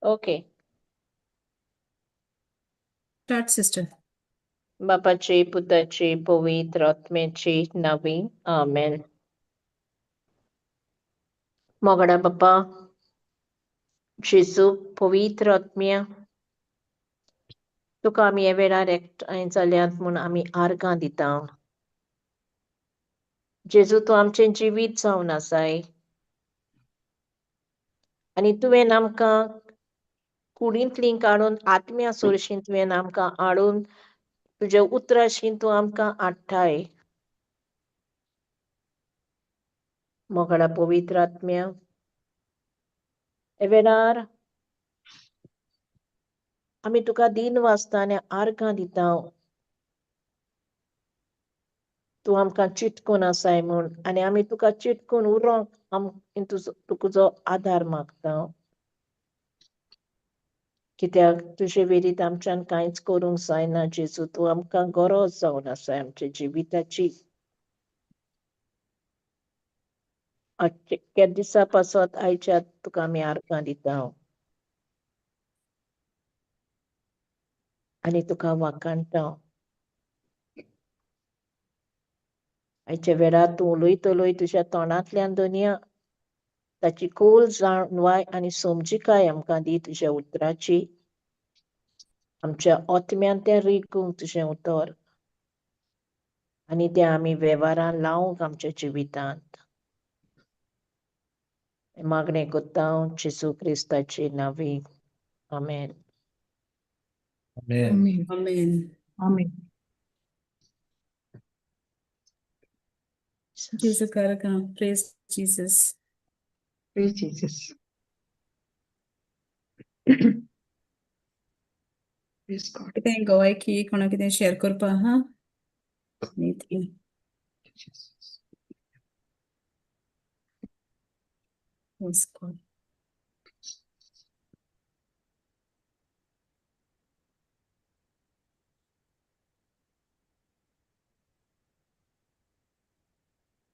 Okay. Start, sister. बापाचे, पुत्राचे, पवित्र आत्म्याचे नावे. आमेन. मोगडा बाप्पा, जेजू, पवित्र आत्म्या, तुका आमी ह्या वेळार एकठांय जाल्यात म्हूण आमी आर्गां दिता. जेजू, तूं आमचें जिवीत जावन आसाय आनी तुवें आमकां कुडींतलीं काडून आत्म्या सुरशीं तुवें आमकां हाडून तुज्या उतराशीं तूं आमकां हाडटाय. मोगडा पवित्र आत्म्या, ह्या वेळार आमी तुका दिन वाजता आनी आर्गां दिता. तूं आमकां चिटकून आसाय म्हूण आनी आमी तुका चिटकून उरोंक तुजो आदार मागता. कित्याक तुजे वेरीत आमच्यान कांयच करूंक जायना जेजू. तूं आमकां गरज जावन आसाय आमच्या जिविताची. आजच्या दिसा पासत आयच्या तुका आमी आर्गां दिता आनी तुका वाखाणटा. आयच्या वेळार तूं उलयतलोय तुज्या तोंडांतल्यान दुनिया ताची खोल जाणवाय आनी समजिकाय आमकां दी तुज्या उतराची. आमच्या आत्म्यान तें रिकूंक तुजें उतर आनी तें आमी वेव्हारान लावंक आमच्या जिवितांत. मागणें कोत्ता हांव जेजू क्रिस्ताचे नांवे. आमेन. Amen. Amen. Amen. Jesus Karaka. Praise Jesus. Praise Jesus. Praise God. कितें गोवाय की कोणा कितें शेअर करपा हा? नीती. Jesus. Praise God.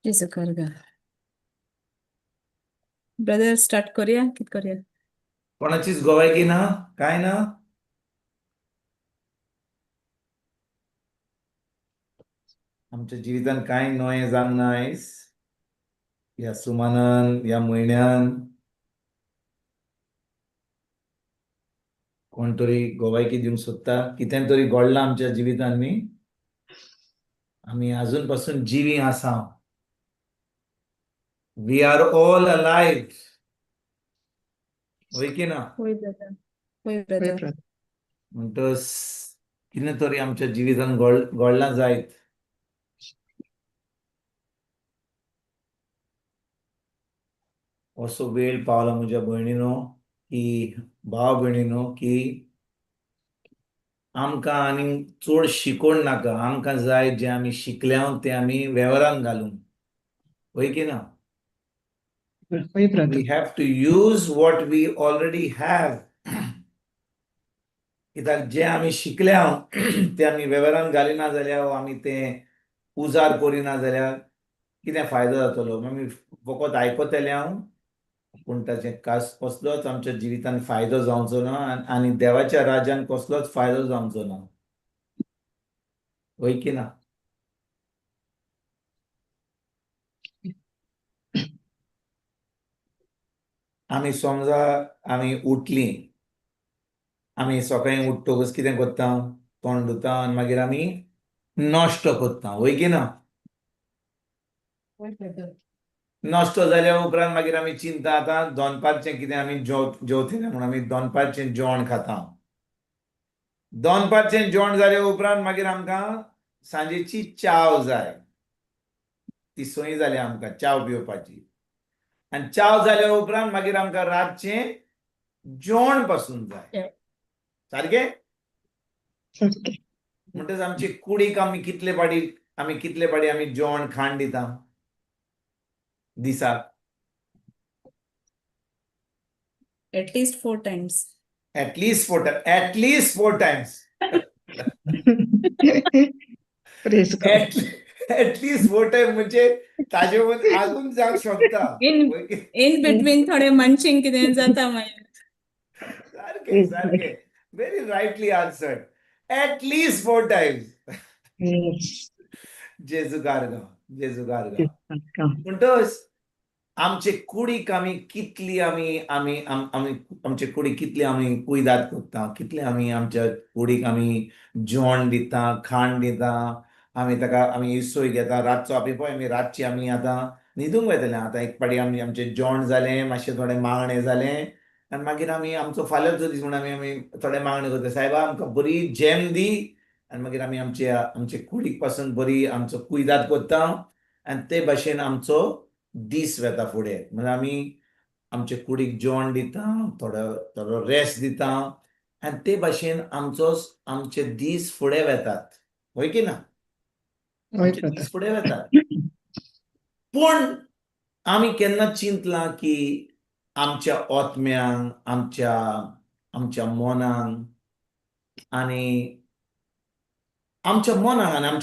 Jesus Karaka. Brother, start करूया कित करूया? कोणाचीच गोवायकी ना काय ना आमच्या जिवितान कांय नवें जावंक ना आयज ह्या सुमानान ह्या म्हयन्यान कोण तरी गोवायकी दिवंक सोदता कितें तरी घडलां आमच्या जिवितान न्ही आमी आजून पासून जिवी आसा वी आर ऑल अलाइव होय की ना होय brother. होय Pray, brother. brother. म्हणटच कितें तरी आमच्या जिवितान घडलां जायत असो वेळ पावला म्हज्या भयणीनो की भाव भयणीनो की आमकां आनी चड शिकोवण नाका आमकां जाय जें आमी शिकल्या तें आमी वेव्हारान घालूंक होय की ना Pray, brother. we have to use what we already have कित्याक जें आमी शिकल्या तें आमी वेव्हारान घालिना जाल्यार आमी तें उजार करिना जाल्यार कितें फायदो जातलो आमी फकत आयकतले पूण ताचे कसलोच आमच्या जिवितान फायदो जावचो ना आनी देवाच्या राज्यान कसलोच फायदो जावचो ना होय की ना आमी समजा आमी उठलीं आमी सकाळीं उठतकच कितें करता तोंड धुता आनी मागीर आमी नाश्तो करता होय की ना होय brother. नाश्तो जाल्या उपरांत मागीर आमी चिंता आतां दनपारचें कितें आमी जेवतले म्हूण आमी दनपारचें जेवण खाता दनपारचें जेवण जाले उपरांत मागीर आमकां सांजेची च्याव जाय ती संय जाली आमकां च्याव पिवपाची आनी च्याव जाल्या उपरांत मागीर आमकां रातचें जेवण पासून जाय सारकें Okay. म्हणटच आमची कुडीक आमी कितले पाटी आमी जेवण खाण दिता दिसाक At least 4 times. At least 4 Times Praise God. At least 4 time म्हणजे ताजे वयर आजून जावंक शकता In between थोडे munching कितें जाता मागीर. सारखे very rightly answered. At least 4 times. Yes. जेजू गारगांव, जेजू गारगांव. Yes. Come. म्हणटोच आमचे कुडीक आमी कितली आमी आमी आम- आमी आमचे कुडीक कितली आमी कुयदाद करता, कितले आमी आमच्या कुडीक आमी जेवण दिता, खाण दिता, आमी ताका आमी इसोय घेता. रातचो आमी पळय आमी रातची आमी आतां न्हिदूंक वयतले. आतां एक पाटी आमचें जेवण जालें, मातशें थोडें मागणें जालें आनी मागीर आमी आमचो फाल्यांचो दीस म्हणून आमी थोडें मागणें करता. सायबा आमकां बरी जेम दी, आनी मागीर आमी आमचे कुडीक पासून बरी आमचो कुयदाद करता आनी ते भाशेन आमचो दीस वेता फुडें. म्हणजे आमी आमचे कुडीक जेवण दिता, थोडो रेस्ट दिता आनी ते भाशेन आमचे दीस फुडें वेतात. होय की ना? होय आमचे brother. दीस फुडें वेतात. पूण आमी केन्ना चिंतलां की आमच्या ओतम्यांक, आमच्या मोनांक आनी आमच्या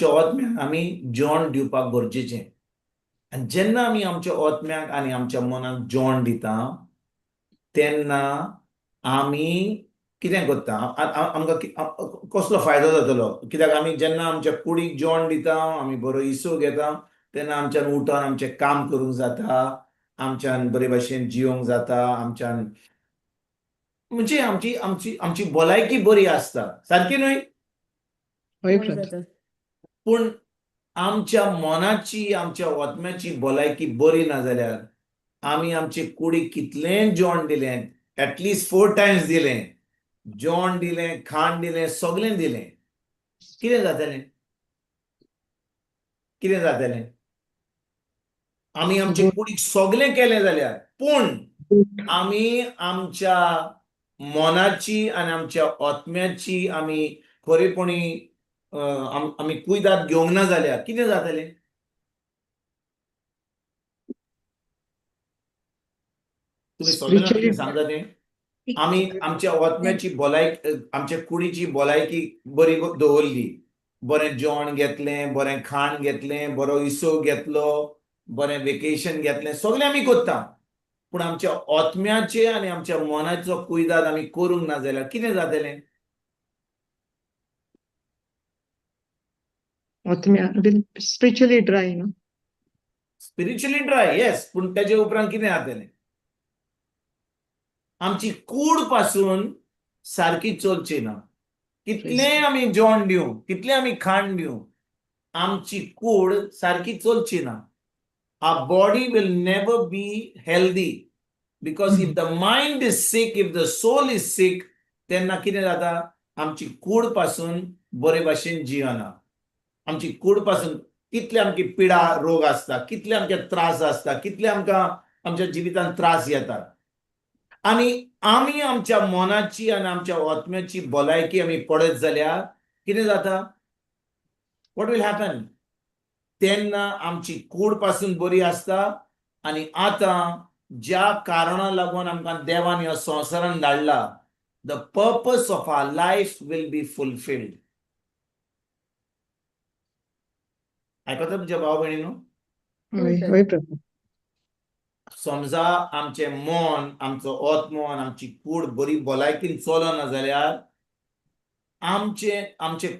ओतम्यांक आमी जेवण दिवपाक गरजेचें. आनी जेन्ना आमी आमच्या ओतम्यांक आनी आमच्या मनाक जेवण दिता तेन्ना आमी कितें करता, आमकां कसलो फायदो जातलो? कित्याक आमी जेन्ना आमच्या कुडीक जेवण दिता, आमी बरो इसो घेता, तेन्ना आमच्यान उठोन आमचें काम करूंक जाता, आमच्यान बरे भाशेन जियोंक जाता, आमच्यान म्हणजे आमची भलायकी बरी आसता. सारकी न्हय? होय होय brother. brother. पूण आमच्या मनाची, आमच्या ओतम्याची भलायकी बरी ना जाल्यार आमी आमचे कुडीक कितलेंय जेवण दिलें, ऍटलिस्ट 4 टाइम्स दिलें, जेवण दिलें, खाण दिलें, सगळें दिलें, कितें जातलें? कितें जातलें? आमी आमचे कुडीक सगळें केलें जाल्यार, पूण आमी आमच्या मनाची आनी आमच्या ओतम्याची आमी खरेपणी आमी कुयदाद घेवंक ना जाल्यार कितें जातलें? तुम्ही समजून Spiritually सांगता तें? आमी आमच्या ओतम्याची भलायकी, आमच्या कुडीची भलायकी बरी दवरली, बरें जेवण घेतलें, बरें खाण घेतलें, बरो इसो घेतलो, बरें वेकेशन घेतलें, सगळें आमी करता. पूण आमच्या ओतम्याचे आनी आमच्या मनाचो कुयदाद आमी करूंक ना जाल्यार कितें जातलें? Atmya will spiritually dry, no? Spiritually dry, yes. पूण तेजे उपरांत कितें जातलें? आमची कूड पासून सारकी चलची ना. कितलेंय आमी जेवण दिवं, कितलें आमी खाण दिवं, आमची कूड सारकी चलची ना. Our body will never be healthy because if the mind is sick, if the soul is sick, तेन्ना कितें जाता? आमची कूड पासून बरे भाशेन जियना. आमची कूड पासून कितले आमची पिडा रोग आसता, कितले आमचे त्रास आसता, कितले आमकां आमच्या जिवितांत त्रास येतात. आनी आमी आमच्या मनाची आनी आमच्या ओतम्याची भलायकी आमी पळयत जाल्यार कितें जाता? What will happen? तेन्ना आमची कूड पासून बरी आसता आनी आतां ज्या कारणा लागून आमकां देवान ह्या संवसारांत धाडला, the purpose of our life will be fulfilled. आयकता तुमच्या भाव भयणीनो? होय brother. समजा आमचें मन, आमचो ओतमो आनी आमची कूड बरी भलायकीन चलना जाल्यार आमचे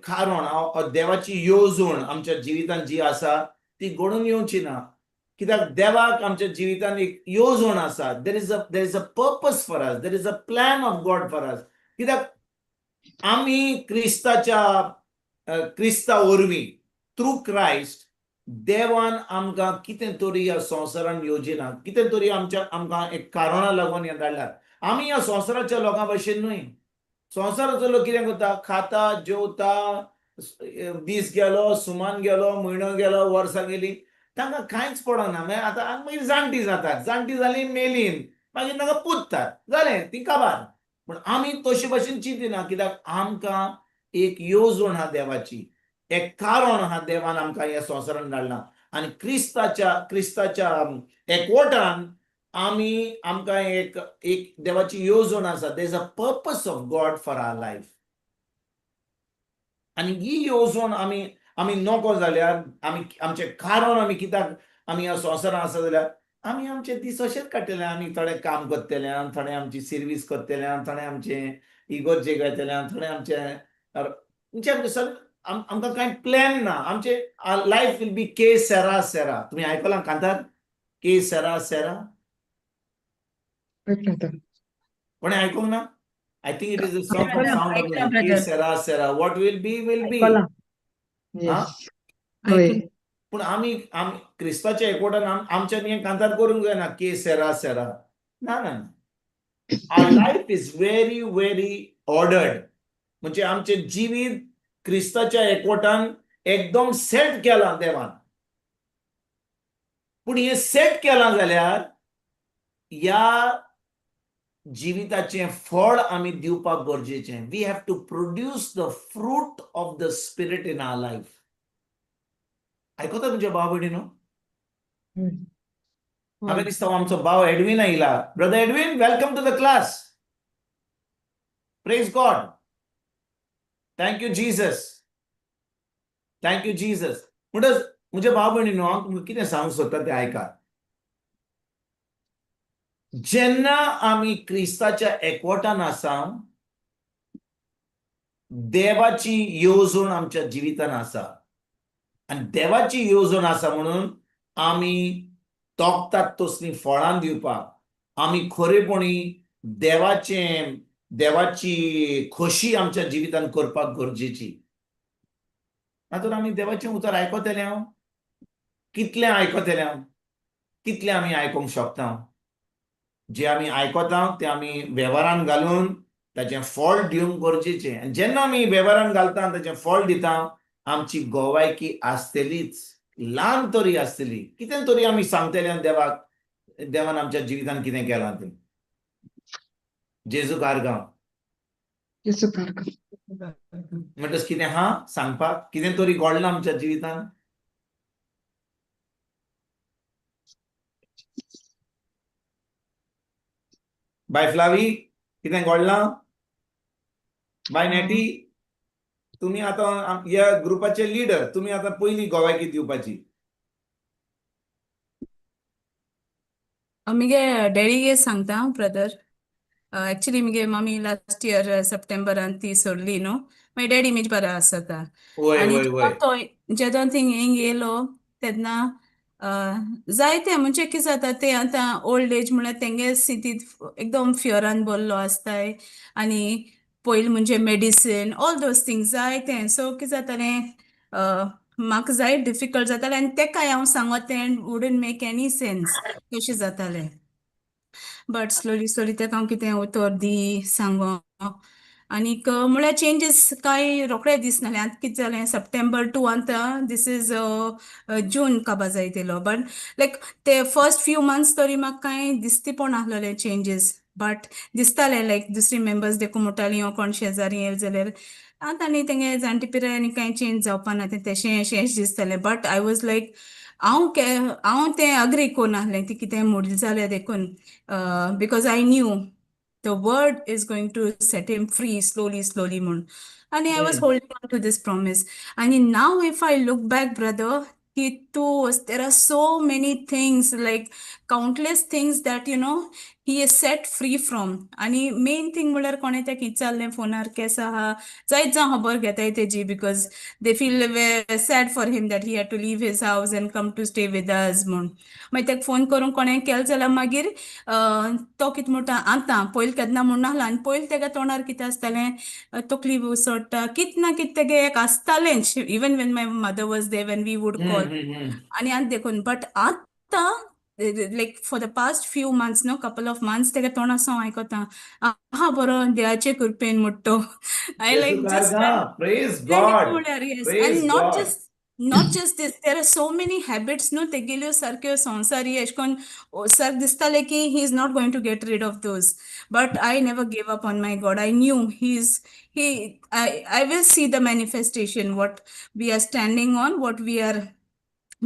कारण, देवाची येवजण आमच्या जिवितांत जी आसा ती घडून येवची ना. कित्याक देवाक आमच्या जिवितांत एक येवजण आसा. There is a purpose for us, there is a plan of God for us. कित्याक आमी क्रिस्ता वरवीं थ्रू क्रायस्ट देवान आमकां कितें तरी ह्या संवसारांत येवजिना, कितें तरी आमकां एक कारणां लागून हें धाडलां. आमी ह्या संवसाराच्या लोकां भशेन न्हय. संवसाराचो लोक कितें करता? खाता, जेवता, दीस गेलो, सुमान गेलो, म्हयनो गेलो, वर्सां गेली, तांकां कांयच पडना. मागीर जाणटी जातात, जाणटी जालीं मेलीं, मागीर तांकां पुजतात, जालें, ती काबार. पूण आमी तशे भशेन चिंतिना, कित्याक आमकां एक येवजण आहा देवाची, एक कारण आहा देवान आमकां ह्या संवसारांत धाडलां. आनी क्रिस्ताच्या एकवटान आमकां एक देवाची येवजण आसा. There is a purpose of God for our life. आनी ही येवजण आमी नको जाल्यार, आमचें कारण आमी कित्याक आमी ह्या संवसारांत आसा जाल्यार आमी आमचे दीस अशेच काडटले आमी थोडे काम करतले थोडे आमची सर्वीस करतले थोडे आमचे इगोर्जे घालतले थोडे आमचे म्हणजे सगळे आमकां कांय प्लॅन ना आमचे लायफ वील बी के सेरा सेरा तुम्ही आयकलां कांतार के सेरा सेरा होय brother. कोणे आयकूंक ना I think it is a song from ऐकलं, साऊंड ऑफ ऐकलं, म्युझिक के brother. Sera sera what will be ऐकला. Yes. होय. ऐकलं. पूण आमी क्रिस्ताच्या एकवटान आमच्यानी हें कांतार करूंक जायना के सेरा सेरा ना ना our life is very very ordered म्हणजे आमचें जिवीत क्रिस्ताच्या एकवटान एकदम सेट केलां देवान पूण हें सेट केलां जाल्यार ह्या जिविताचें फळ आमी दिवपाक गरजेचें we have to produce the fruit of the spirit in our life आयकता तुमच्या भाव भयणीनो होय. म्हाका दिसता हो आमचो भाव एडवीन आयला brother Edwin welcome to the class praise God thank you Jesus म्हणटच म्हजे भाव भयणीनो हांव तुमकां कितें सांगूंक सोदता तें आयका जेन्ना आमी क्रिस्ताच्या एकवटान आसा देवाची येवजण आमच्या जिवितान आसा आनी देवाची येवजण आसा म्हणून आमी तोखतात तसलीं फळां दिवपाक आमी खरेपणी देवाची खोशी आमच्या जिवितान करपाक गरजेची तातूंत आमी देवाचें उतर आयकतले हांव कितलें आयकतले हांव कितलें आमी आयकूंक शकता जे आमी आयकता तें आमी वेव्हारान घालून ताचें फळ दिवंक गरजेचें आनी जेन्ना आमी वेव्हारान घालता आनी ताचें फळ दिता आमची गोवायकी आसतलीच ल्हान तरी आसतली कितें तरी आमी सांगतले आनी देवान आमच्या जिवितान कितें केलां तें जेजू कारगांव येसू कारक. म्हणटच कितें हा सांगपाक कितें तरी घडलां आमच्या जिवितान बाय फ्लावी कितें घडलां बाय नेटी तुमी आतां ह्या ग्रुपाचे लिडर तुमी आतां पयली गोवायकी दिवपाची मिगे डॅडीगे सांगता ब्रदर एक्चुअली मिगे मम्मी लास्ट इयर सप्टेंबरान ती सोडली न्हू मागीर डॅडी म्हजे बरा आसता वय आनी वय वय जेदोन थिंग हिंग येयलो तेन्ना जायते म्हणजे कितें जाता ते आतां ओल्ड एज म्हळ्यार तेंगे स्थितींत एकदम फियरान बोल्लो आसताय आनी पयलीं म्हणजे मेडिसीन ऑल दोज थिंग्स जायते सो कितें जातालें म्हाका जाय डिफिकल्ट जातालें आनी तेकाय हांव सांगोत तें वुडंट मेक एनी सेन्स तशें जातालें बट स्लोली तेका हांव कितें उतर दी सांगो आनीक म्हळ्यार चेंजीस कांय रोखडे दिसनाले आतां कितें जालें सप्टेंबर टू आतां दीस इज जून काबार जायतेलो बट लायक ते फर्स्ट फ्यू मंथ्स तरी म्हाका कांय दिसती पण आहलोले चेंजीस बट दिसताले लायक दुसरी मेंबर्स देखून म्हणटालीं कोण शेजारी येयले जाल्यार आतां आनी तेंगे जाणटे पिराय कांय चेंज जावपा ना तें तेशें दिसतालें बट आय वॉज लायक हांव तें अग्री कोन्नाहलें ती कितें म्हणली जाल्यार देखून because I new the word is going to set him free slowly mun. And I was holding on to this promise. And now if I look back, brother, there are so many things, like countless things that, he is set free from. And main thing म्हळ्यार कोणे तेका विचारलें फोनार केस आहा जायत जावं खबर घेताय तेजी because they feel sad for him that he had to leave his house and come to stay with us म्हूण मागीर तेका फोन करून कोणें केलें जाल्यार मागीर तो कितें म्हणटा आतां पयलीं केन्ना म्हूण नाहलो आनी पयलीं तेगे तोंडार कितें आसतालें तकली सोडटा कितें ना कितें तेगे एक आसतालेंच even when my mother was there when we would call आनी आतां देखून बट आतां like for the past few months couple of months तेगे तोंडा सावन आयकोता आहा बरो देवाचे कृपेन म्हणटो I like just praise God yes praise and not God just this there are so many habits तेगेल्यो सारक्यो संवसारी एश कोन्न सारक दिसताले की he is not going to get rid of those but I never gave up on my God I knew I will see the manifestation what we are standing on what we are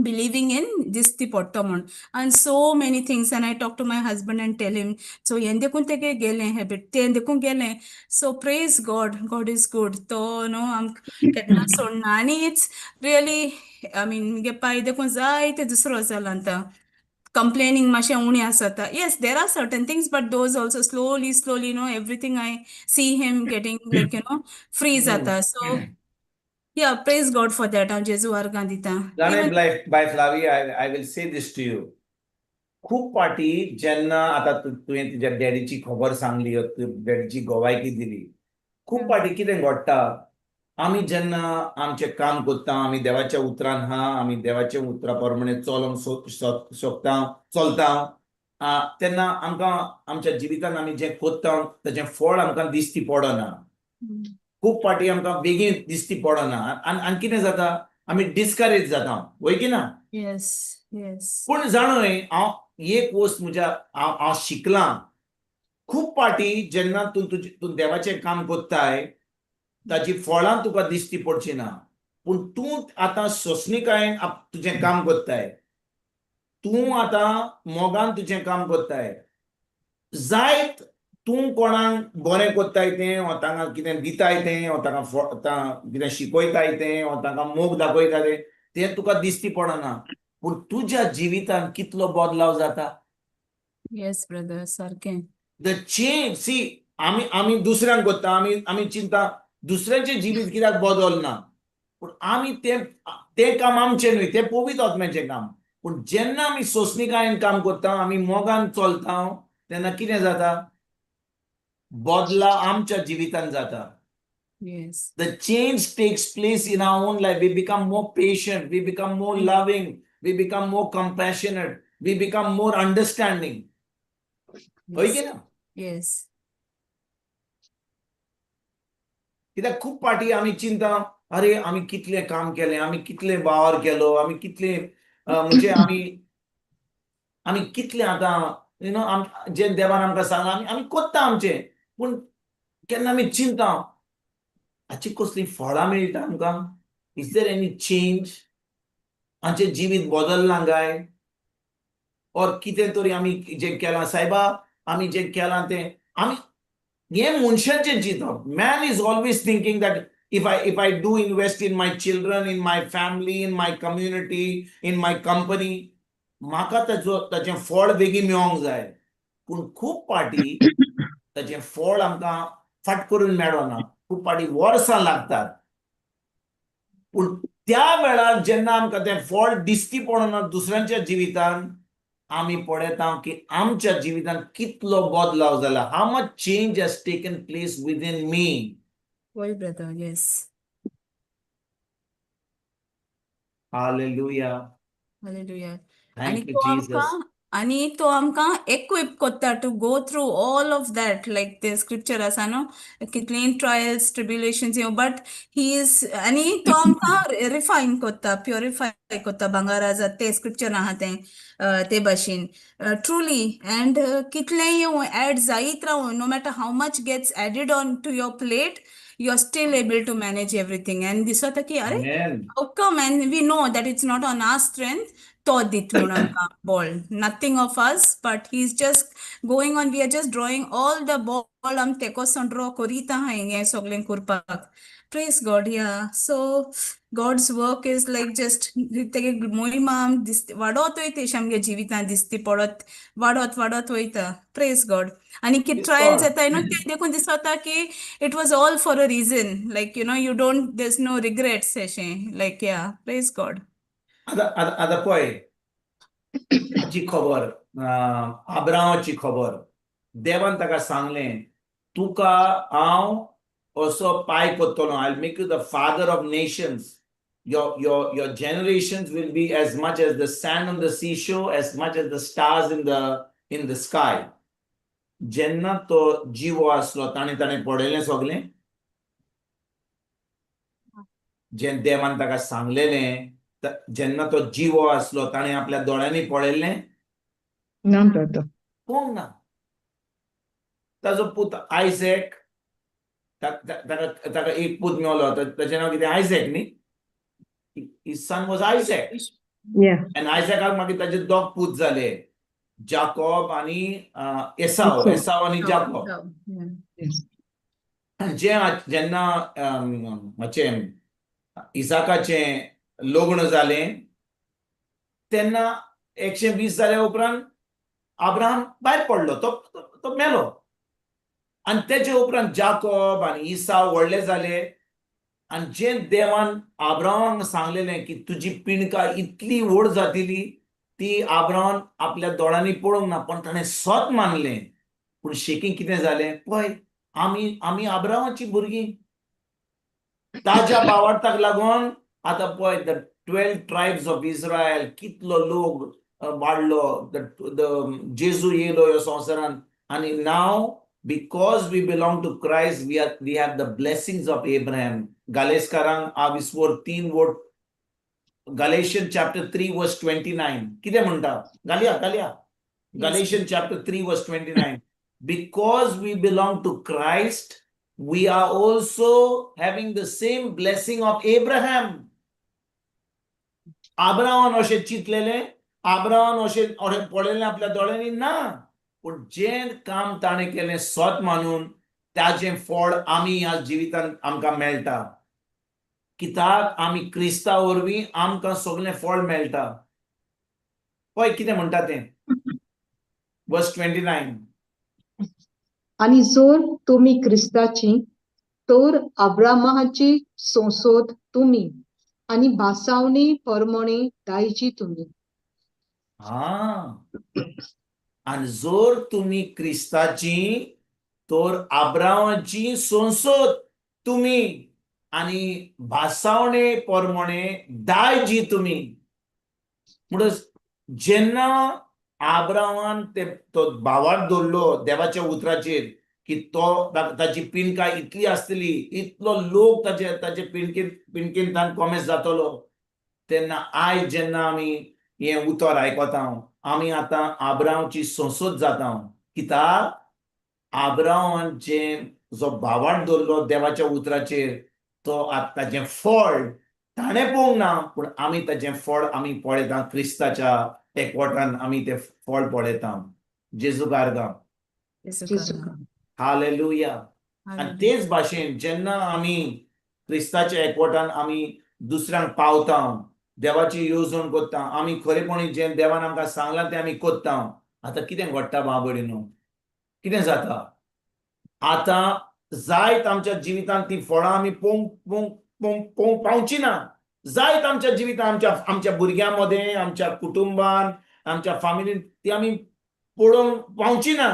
believing in this the bottom and so many things and I talk to my husband and tell him so yendekun tege gele habit te yendekun gele so praise God is good to am ketna sonna and it's really I mean ge pai dekun zaite dusro zalanta complaining मातशें उणें आसता. Yes, there are certain things, but those also slowly, everything I see him getting like, free जाता. So, yeah, praise God for that. हांव जेजू आर्गां दितां. जाणे Even बाय Flavy, I will say this to you. खूप पाटी जेन्ना आता तुवें तुज्या डॅडीची खबर सांगली, डॅडीची गोवायकी दिली, खूप पाटी कितें घडटा, आमी जेन्ना आमचें काम करता, आमी देवाच्या उतरान आमी देवाच्या उतरा प्रमाणे चलोंक चलता, तेन्ना आमकां आमच्या जिवितान आमी जें कोत्ता ताचें फळ आमकां दिश्टी पडना. खूप पाटी आमकां बेगीन दिश्टी पडना आनी कितें जाता, आमी डिस्करेज जाता, वय की ना? yes. पूण जाणय, हांव एक वस्त हांव शिकलां, खूप पाटी जेन्ना तूं देवाचें काम कोत्ताय, ताची फळां तुका दिश्टी पडची ना. पूण तूं आतां सोंसणीकायेन तुजें काम कोत्ताय, तूं आतां मोगान तुजें काम कोत्ताय, जायत तूं कोणाक बरें कोत्ताय तें, वा तांकां कितें दिताय तें, वा तांकां कितें शिकयताय तें, वा तांकां मोग दाखयताय तें तुका दिश्टी पडना. पूण तुज्या जिवितान कितलो बदलाव जाता. Yes, brother, सारकें. द चेंज, सी, आमी दुसऱ्यांक कोत्ता, आमी चिंता दुसऱ्यांचें जिवीत कित्याक बदलना. पूण आमी तें काम आमचें न्हय, तें पवित्र आत्म्याचें काम. पूण जेन्ना आमी सोंसणीकायेन काम कोत्ता, आमी मोगान चलता, तेन्ना कितें जाता, बदलाव आमच्या जिवितान जाता. Yes. The change takes place in our own life. We become more patient, we become more loving, we become more compassionate, we become more understanding. होय की ना? Yes. कित्याक खूप पाटी आमी चिंता, अरे आमी कितलें काम केलें, आमी कितलें वावर केलो, आमी कितलें म्हणजे आमी कितलें आतां जें देवान आमकां सांगलां आमी कोत्ता आमचें. पूण केन्ना आमी चिंता, हाची कसली फळां मेळटा आमकां? Is there any change? आमचें जिवीत बदलना काय? और कितें तरी आमी जें केलां, सायबा आमी जें केलां तें आमी हें मनशाचें चिंतप. Man is always thinking that if I do invest in my children, in my family, in my community, in my company, म्हाका ताचें फळ बेगीन मेळोंक जाय. पूण खूप पाटी ताचें फळ आमकां फट करून मेळना. खूप पाटी वर्सां लागतात. पूण त्या वेळार जेन्ना आमकां तें फळ दिश्टी पडना दुसऱ्यांच्या जिवितान, आमी पळयता की आमच्या जिवितान कितलो बदलाव जाला. How much change has taken place within me. Boy, brother, yes. Hallelujah. Hallelujah. Thank you, Jesus. आणि तो आमकां equip कोत्ता to go through all of that, like the scripture आसा न्हू, कितलीं trials, tribulations, but he is, आनी तो आमकां refine कोत्ता, purify कोत्ता, भांगारा जाता ते scripture आहा ते भाशेन. Truly, and कितलेंय add जायत रावूं, no matter how much gets added on to your plate, you are still able to manage everything. And दिसता की अरे, Amen. how come? And we know that it's not on our strength. तो दित म्हणून आमकां ball. Nothing of us, but he's just going on. We are just drawing all the ball आम तेकोसन draw करीत आहा हें सगळें करपाक. Praise God, yeah. So God's work is like just तेगे मोहिमा वाडत वयता आमगे जिवितान दिसती पडत वाडत वयता. Praise God. आनी कितें ट्रायल्स येताय न्हू ते देखून दिसता की it was all for a reason. Like, you don't, there's no regrets अशें. Like, yeah. Praise God. आतां पळय, हाची खबर, आब्रामाची खबर, देवान ताका सांगलें, तुका हांव असो पाय कोत्तलो, I will make you the father of nations. Your generations will be as much as the sand on the seashore, as much as the stars in the sky. जेन्ना तो जिवो आसलो, ताणें पळयलें सगळें, जें देवान ताका सांगलेलें, जेन्ना तो जिवो आसलो, ताणें आपल्या दोळ्यांनी पळयलें ना brother. पळोवंक ना. ताजो पूत आयझॅक, ताका एक पूत मेवलो, ताचें नांव कितें? आयझॅक न्ही? His son was Isaac. Yeah. And Isaac मागीर ताचे दोग पूत जाले, जाकोब आनी एसाव. एसाव आनी जाकोब. Yes. जेन्ना इसाकाचें लग्न जालें, तेन्ना 120 जाल्या उपरांत अब्राहम भायर पडलो, तो मेलो. आणि तेचे उपरांत जाकोब आनी इसाव व्हडले जाले. आणि जे देवान अब्राहमाक सांगलेलें की तुजी पिणका इतली व्हड जातली, ती अब्राहमान आपल्या दोळ्यांनी पळोवंक ना, पण ताणें स्वत मानलें. पूण शेकी कितें जालें पळय, आमी अब्राहमाची भुरगीं. ताज्या भावार्थाक लागून आतां पळय द 12 ट्रायब्स ऑफ इस्रायल कितलो लोक वाडलो, जेजू येयलो ह्या संवसारांत. आनी now because we belong to Christ we have the blessings of Abraham. गालेस्कारांक आ विस्वोर 3 वोट, Galatians chapter 3 verse 29 कितें म्हणटा? घालया Galatians chapter 3 verse 29. Because we belong to Christ, we are also having the same blessing of Abraham. अब्राहमान अशें चिंतलेलें, अब्राहमान अशें पळयलें आपल्या दोळ्यांनी ना, पूण जें काम ताणें केलें स्वत मानून ताचें फळ आमी ह्या जिवितांत आमकां मेळटा. कित्याक आमी क्रिस्ता वरवीं आमकां सगळें फळ मेळटा. पळय कितें म्हणटा तें वर्स 29. आणि जोर तुमी क्रिस्ताची, तर अब्रामाची संसद तुमी, आणि भासावणी परमणे दायजी तुमी. आणि जोर तुमी क्रिस्ताची, तर अब्रामाची संसद तुमी, आणि भासावणे परमणे दायजी तुमी. म्हणटच जेन्ना अब्रामान तो भावार्थ धरलो देवाच्या उतराचेर की ताची पिणका इतली आसतली, इतलो लोक ताचे पिणकेन तान कोमेस जातलो, तेन्ना आयज जेन्ना आमी हें उतर आयकता, आमी आतां अब्रामाची संसद जाता. कित्याक अब्रामान जो भावार्थ धरलो देवाच्या उतराचेर, तो आतां ताचें फळ ताणें पळोवंक ना, पूण आमी ताचें फळ आमी पळयता. क्रिस्ताच्या एकवटान आमी तें फळ पळयता. जेजू गार्गा. हालेलुया. आणि तेच भाशेन जेन्ना आमी क्रिस्ताच्या एकवटान आमी दुसऱ्यांक पावता, देवाची येवजण करता, आमी खरेपणी जें देवान आमकां सांगलां तें आमी करता. आतां कितें घडटा भाव भयणीनो? कितें जाता? आतां जायत आमच्या जिवितांत ती फळां आमी पळोवंक पावची ना. जायत आमच्या जिवितांत आमच्या भुरग्यां मदें, आमच्या कुटुंबान, आमच्या फॅमिलीन ती आमी पळोवंक पावची ना.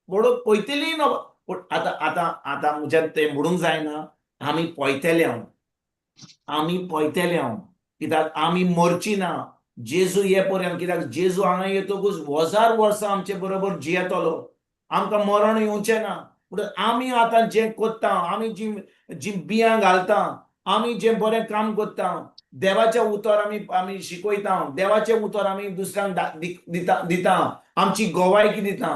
पळयतलीं न्हू. पूण आतां म्हज्यान तें म्हणूंक जायना, आमी पळयतले. कित्याक आमी मरची ना जेजू ये पर्यंत. कित्याक जेजू हांगा येतकूच 1000 वर्सां आमचे बरोबर जियेतलो. आमकां मरण येवचें ना. पूण आमी आतां जें करता, आमी जीं बियां घालता, आमी जें बरें काम करता, देवाचें उतर आमी शिकयता, देवाचें उतर आमी दुसऱ्यांक दिता, आमची गोवायकी दिता,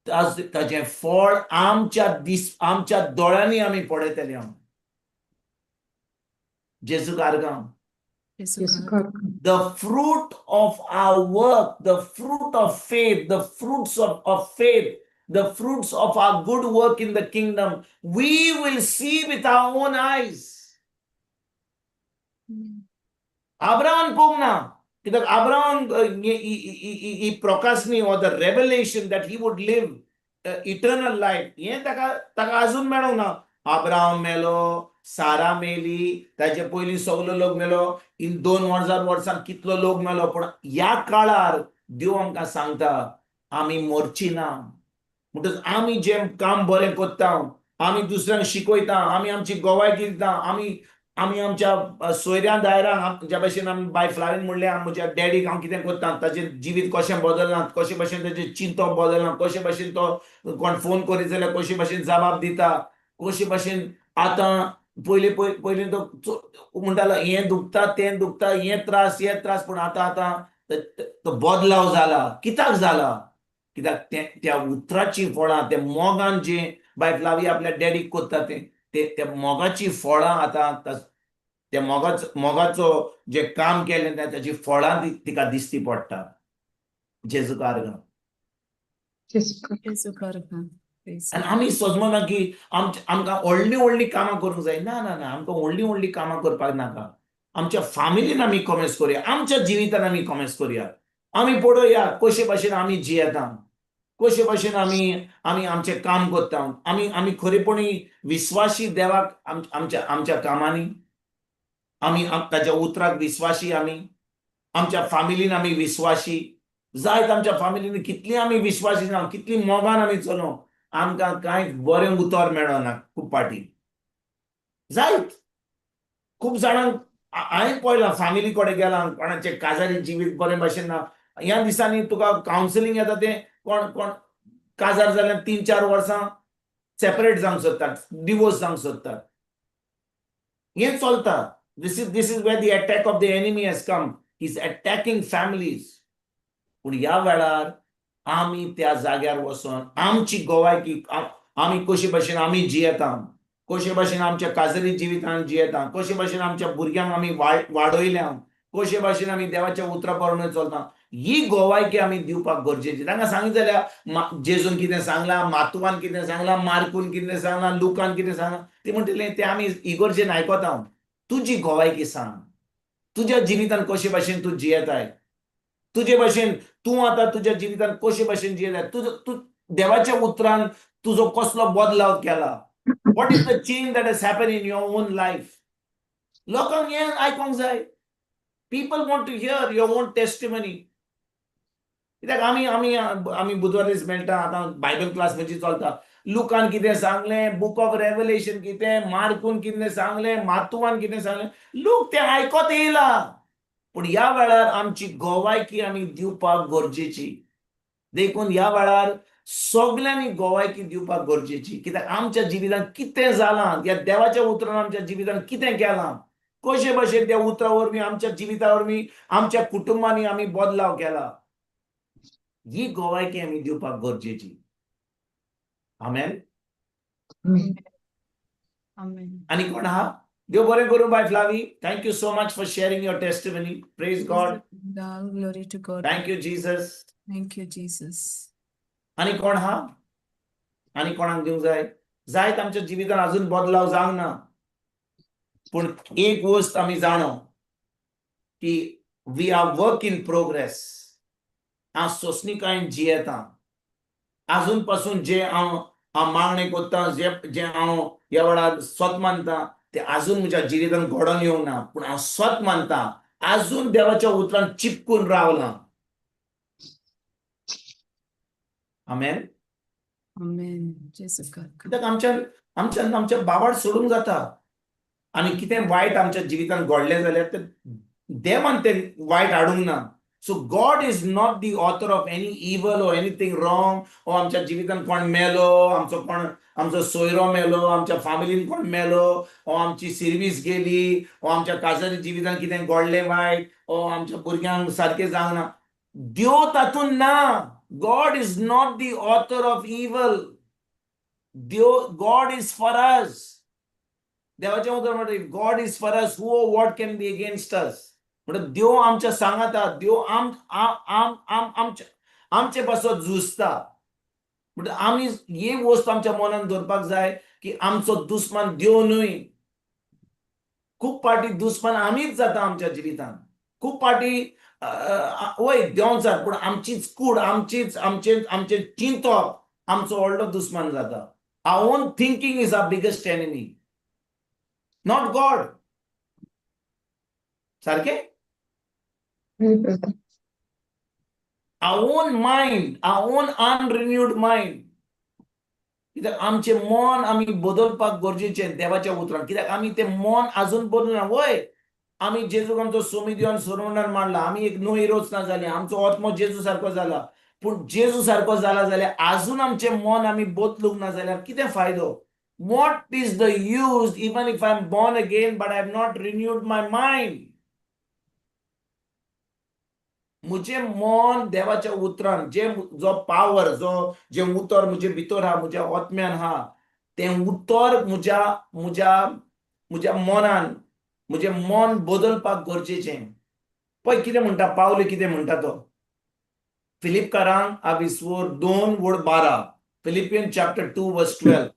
ताचें फळ आमच्या दोळ्यांनी आमी पळयतले. जेजू Garga. The fruit of our work, the fruit of faith, the fruits of faith, the fruits of our good work in the kingdom, we will see with our own eyes. Abraham pong na. Because Abraham, he procrastinated or the revelation that he would live eternal life. हे ताका अजून मेळोंक ना. Abraham मेलो, सारा मेली, ताचे पयलीं सगलो लोक मेलो, इन 2000 वर्सां कितलो लोक मेलो. पूण ह्या काळार देव आमकां सांगता आमी मरची ना. म्हणटच आमी जें काम बरें करता, आमी दुसऱ्यांक शिकयता, आमी आमची गोवायकी दिता, आमी आमच्या सोयऱ्या दायरांक ज्या भशेन आमी बाय फ्लावीन म्हणलें, म्हज्या डॅडीक हांव कितें करता, ताचें जिवीत कशें बदलना, कशे भशेन ताचें चिंतप बदलना, कशे भशेन तो कोण फोन करीत जाल्यार कशे भशेन जबाब दिता, कशे भशेन आतां पयलीं तो म्हणटालो हें दुखता, तें दुखता, हे त्रास. पूण आतां तो बदलाव जाला. कित्याक जाला? कित्याक त्या उतराची फळां, त्या मोगान जें बाय फ्लावी आपल्या डॅडीक करता त्या मोगाची फळां आतां त्या मोगाचो जें काम केलें ताची फळां तिका दिसती पडटा. जेजू गार्गा. आनी आमी सोजमना की आमकां व्हडलीं कामां करूंक जाय. ना, आमकां व्हडलीं कामां करपाक नाका. आमच्या फॅमिलीन आमी कमेस करुया, आमच्या जिवितान आमी कमेस करुया. आमी पळोवया कशे भाशेन आमी जियेता, कशे भाशेन आमी आमी आमचें काम करता, आमी आमी खरेपणी विश्वासी देवाक आमच्या आमच्या कामांनी, आमी ताच्या उतराक विश्वासी, आमी आमच्या फॅमिलीन आमी विश्वासी, जायत आमच्या फॅमिलीन कितली आमी विश्वासी ना, कितली मोगान आमी चलोवं, आमकां कांय बरें उतर मेळना खूब पाटी. जायत खूब जाणांक हांवें पळयलां, फॅमिली कडेन गेलां, कोणाचें काजारी जिवीत बरे भाशेन ना. ह्या दिसांनी तुका कावन्सिलींग येता तें कोण कोण काजार जाल्यार 3-4 वर्सां सेपरेट जावंक सोदतात, डिवोर्स जावंक सोदतात. हें चलता. This is where the attack of the enemy has come. He's attacking families. पूण ह्या वेळार आमी त्या जाग्यार वचोन आमची गोवायकी आमी कशे भाशेन आमी जियेता, कशे भाशेन आमच्या काजरी जिवितांत जियेता, कशे भाशेन आमच्या भुरग्यांक आमी वाडयल्या, कशे भाशेन आमी देवाच्या उतरा प्रमाणे चलता, ही गोवायकी आमी दिवपाक गरजेची. तांकां सांगितलें जाल्यार जेजून कितें सांगलां, मातवान कितें सांगलां, मार्कून कितें सांगलां, लुकान कितें सांगलां, ते म्हणटलें तें आमी इगर्जेन आयकता. तुजी गोवायकी सांग, तुज्या जिवितांत कशे भाशेन तूं जियेताय, तुजे भाशेन तूं आतां तुज्या जिवितांत कशे भाशेन जियेताय, तूं देवाच्या उतरान तुजो कसलो बदलाव केला. What is the change that has happened in your own life? लोकांक हें आयकोंक जाय. People want to hear your own testimony. कित्याक आमी आमी आमी बुधवार दीस मेळटा, आतां बायबल क्लास म्हजी चलता. लुकान कितें सांगलें, बुक ऑफ रेव्हलेशन कितें, मार्कून कितें सांगलें, मातुवान कितें सांगलें, लोक तें आयकत येयला. पूण ह्या वेळार आमची गोवायकी आमी दिवपाक गरजेची. देखून ह्या वेळार सगळ्यांनी गोवायकी दिवपाक गरजेची. कित्याक आमच्या जिवितांत कितें जालां, ह्या देवाच्या उतरान आमच्या जिवितांत कितें केलां, कशे भाशेन त्या उतरा वरवीं आमच्या जिविता वरवीं आमच्या कुटुंबांनी आमी बदलाव केला, ही गोवायकी आमी दिवपाक गरजेची. आमेन. आनी कोण आहा? देव बरें करूं बाय Flavy. Thank you so much for sharing your testimony. Praise God. Glory to God. Thank you Jesus. Thank you, Jesus. आनी कोण आहा? आनी कोणाक दिवंक जाय? जायत आमच्या जिवितांत अजून बदलाव जावंक ना. पूण एक वस्त आमी जाणो की we are work in progress. हांव सोंसणीकायेन जियेतां. अजून पासून जे हांव मागणें कोत्तां, जे हांव ह्या वेळार स्वत मानतां, ते अजून म्हज्या जिवितांत घडोवन येवंक ना. पूण हांव स्वत मानतां, अजून देवाच्या उतरान चिपकून रावलां. आमेन. Amen. Jesus God. कित्याक आमच्या बाबाड सोडूंक जाता. आनी कितें वायट आमच्या जिवितांत घडलें जाल्यार ते देवान तें वायट हाडूंक ना. So God is not the author of any evil or anything wrong. ओ आमच्या जिवितांत कोण मेलो, आमचो सोयरो मेलो, आमच्या फॅमिलीन कोण मेलो, ओ आमची सर्वीस गेली, ओ आमच्या काजारी जिवितांत कितें घडलें वायट, ओ आमच्या भुरग्यांक सारकें जावंक ना. देव तातूंत ना. God is not the author of evil. God is for us. देवाच्या उतर म्हणटा, if God is for us, who or what can be against us? म्हणटा देव आमच्या सांगाता, देव आमचे पासत झुजता. म्हणटा आमी ही वस्त आमच्या मनान दवरपाक जाय की आमचो दुस्मान देव न्हय. खूब पाटी दुस्मान आमीच जाता आमच्या जिवितांत. खूब पाटी वय देंवच जाता, पूण आमचीच कूड, आमचें चिंतप आमचो व्हडलो दुस्मान जाता. Our own thinking is our biggest enemy, not God. सारकें? Our own mind, our own unrenewed mind. कित्याक आमचें मन आमी बदलपाक गरजेचें देवाच्या उतरान. कित्याक आमी तें मन अजून बदलना. वय आमी जेजूक आमचो सोमी दिवन सोरोंडार मारला, आमी एक नो हिरोज ना जालीं, आमचो आत्मो जेजू सारको जाला. पूण जेजू सारको जाला जाल्यार अजून आमचें मन आमी बदलूंक ना जाल्यार कितें फायदो? What is the use even if I am born again but I have not renewed my mind? म्हजें मन देवाच्या उतरान जो पावर, जे उतर म्हजे भितर आहा, म्हज्या आत्म्यान आहा, तें उतर म्हज्या मनान, म्हजें मन बदलपाक गरजेचें. पळय कितें म्हणटा पावले, कितें म्हणटा तो फिलिपकारांक 2:12. Philippians chapter 2 verse 12.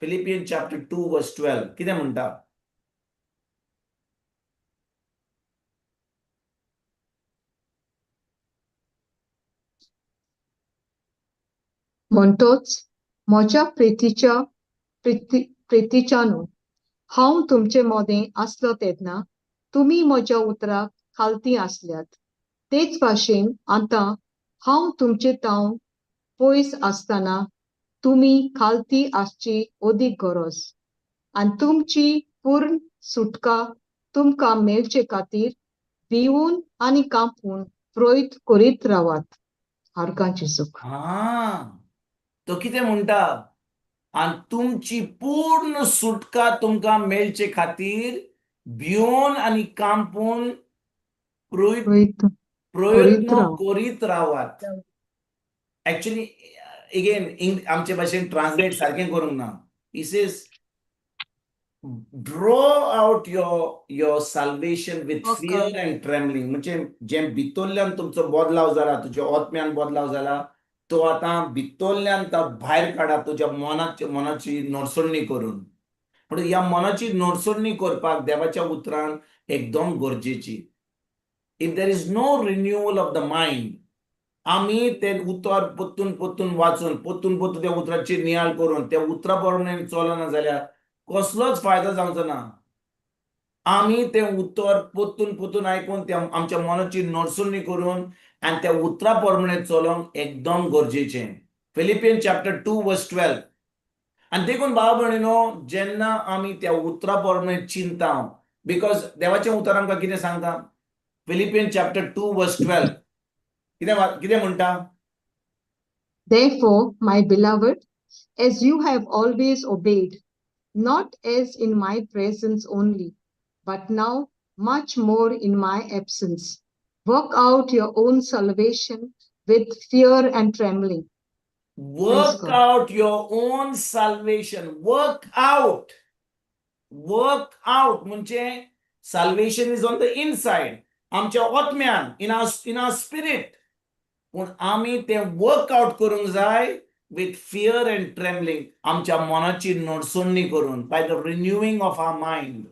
Philippians chapter 2 verse 12. कितें म्हणटा? म्हणटोच म्हज्या प्रितीच्यानू हांव तुमचे मोदें आसलो तेन्ना तुमी म्हज्या उतराक खालती आसल्यात. तेच भाशेन आतां हांव तुमचे तावन पयस आसतना तुमी खालती आसची ओदीक गरज. आनी तुमची पूर्ण सुटका तुमकां मेळचे खातीर भिवून आनी कांपून प्रयत्न करीत रावात. हारकांची सुख. तो कितें म्हणटा, आणि तुमची पूर्ण सुटका तुमकां मेळचे खातीर भिवून आनी कांपून प्रयत्न प्रयत्न राव. करीत रावात. ऍक्च्युली अगेन आमचे भाशेन ट्रान्सलेट सारकें करूंक ना. He says draw out your salvation with Work fear and trembling. म्हणजे जे भितरल्यान तुमचो बदलाव जाला, तुज्या आत्म्यान बदलाव जाला, तो आतां भितरल्यान भायर काडा तुज्या मनाची नडसडणी करून. म्हणून ह्या मनाची नडसडणी करपाक देवाच्या उतरान एकदम गरजेची. If there is no renewal of the mind, आमी ते उतर पोत्तून वाचून त्या उतराची नियाळ करून त्या उतरा प्रमाणे चलना जाल्यार कसलोच फायदो जावचो ना. आमी ते उतर पोत्तून आयकून त्या आमच्या मनाची नडसडणी करून आणि त्या उतरा प्रमाणे चलोवंक एकदम गरजेचें. फिलिपियन चॅप्टर 2 वर्स 12. आणि देखून भाव भयणीनो, जेन्ना आमी त्या उतरा प्रमाणे चिंता, बिकॉज देवाचें उतर आमकां कितें सांगता, फिलिपियन चॅप्टर 2 वर्स 12 कितें म्हणटा? Therefore, my beloved, as you have always obeyed, not as in my presence only, but now much more in my absence, work out your own salvation with fear and trembling. Work God. out your own salvation. Work out म्हणजे salvation is on the inside. आमच्या आत्म्यान, in our spirit. पण आमी ते work out करूंक जाय with fear and trembling. आमच्या मनाची नडसडणी करून, by the renewing of our mind.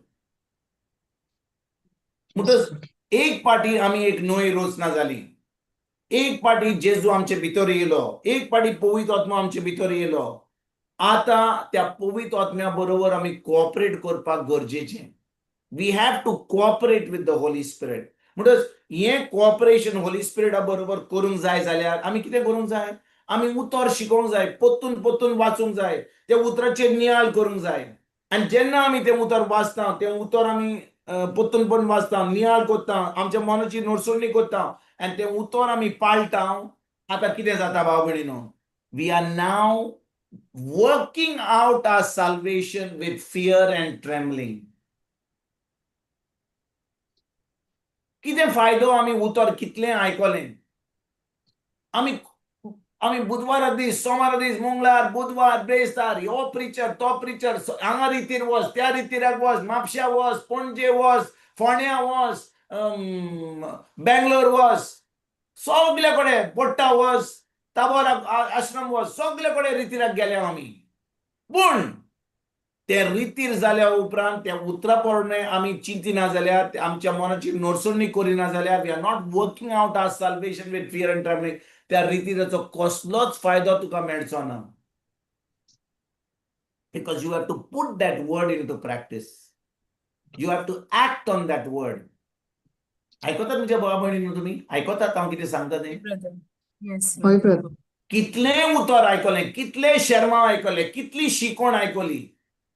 म्हणटच एक पाटी आमी एक नवी रचना जाली. एक पाटी जेजू आमचे भितर येयलो. एक पाटी पवित्र आत्मा आमचे भितर येयलो. आता त्या पवित्र आत्म्या बरोबर आमी कोऑपरेट करपाक गरजेचें. We have to cooperate with the Holy Spirit. म्हणटच हें कोऑपरेशन होली स्पिरिटा बरोबर करूंक जाय जाल्यार आमी कितें करूंक जाय? आमी उतर शिकोवंक जाय, पोत्तून वाचूंक जाय, त्या उतराचेर नियाळ करूंक जाय. आनी जेन्ना आमी तें उतर वाचता, तें उतर आमी पोत्तून वाचता, नियाळ करता, आमच्या मनाची नडसडणी करता, आनी तें उतर आमी पाळटा, आतां कितें जाता भाव भयणीनो? We are now working out our salvation with fear and trembling. कितें फायदो आमी उतर कितलें आयकलें? आमी बुधवार दीस, सोमार दीस, मंगळार, बुधवार, ब्रेस्तार, हो प्रिचर, तो प्रिचर, हांगा रितीर वच, त्या रितीराक वच, म्हापश्या वच, पणजे वच, फोंड्या वच, बेंगलोर वच, सगळे कडेन पोट्टा वच, ताबोर आश्रम वच, सगळे कडेन रितीराक गेले आमी. पूण ते रितीर जाल्या उपरांत त्या उतरा प्रमाणे आमी चिंतिना जाल्यार, आमच्या मनाची नडसडणी करिना जाल्यार, we are not working out our salvation with fear and trembling, त्या रितीराचो कसलोच फायदो तुका मेळचो ना. Because you have to put that word into practice. You have to act on that word. आयकतात तुमच्या भावा भयणींनो? तुमी आयकतात हांव कितें सांगता तें? Yes. होय ब्रदर. कितलें उतर आयकलें, कितले शर्मा आयकले, कितली शिकवण आयकली,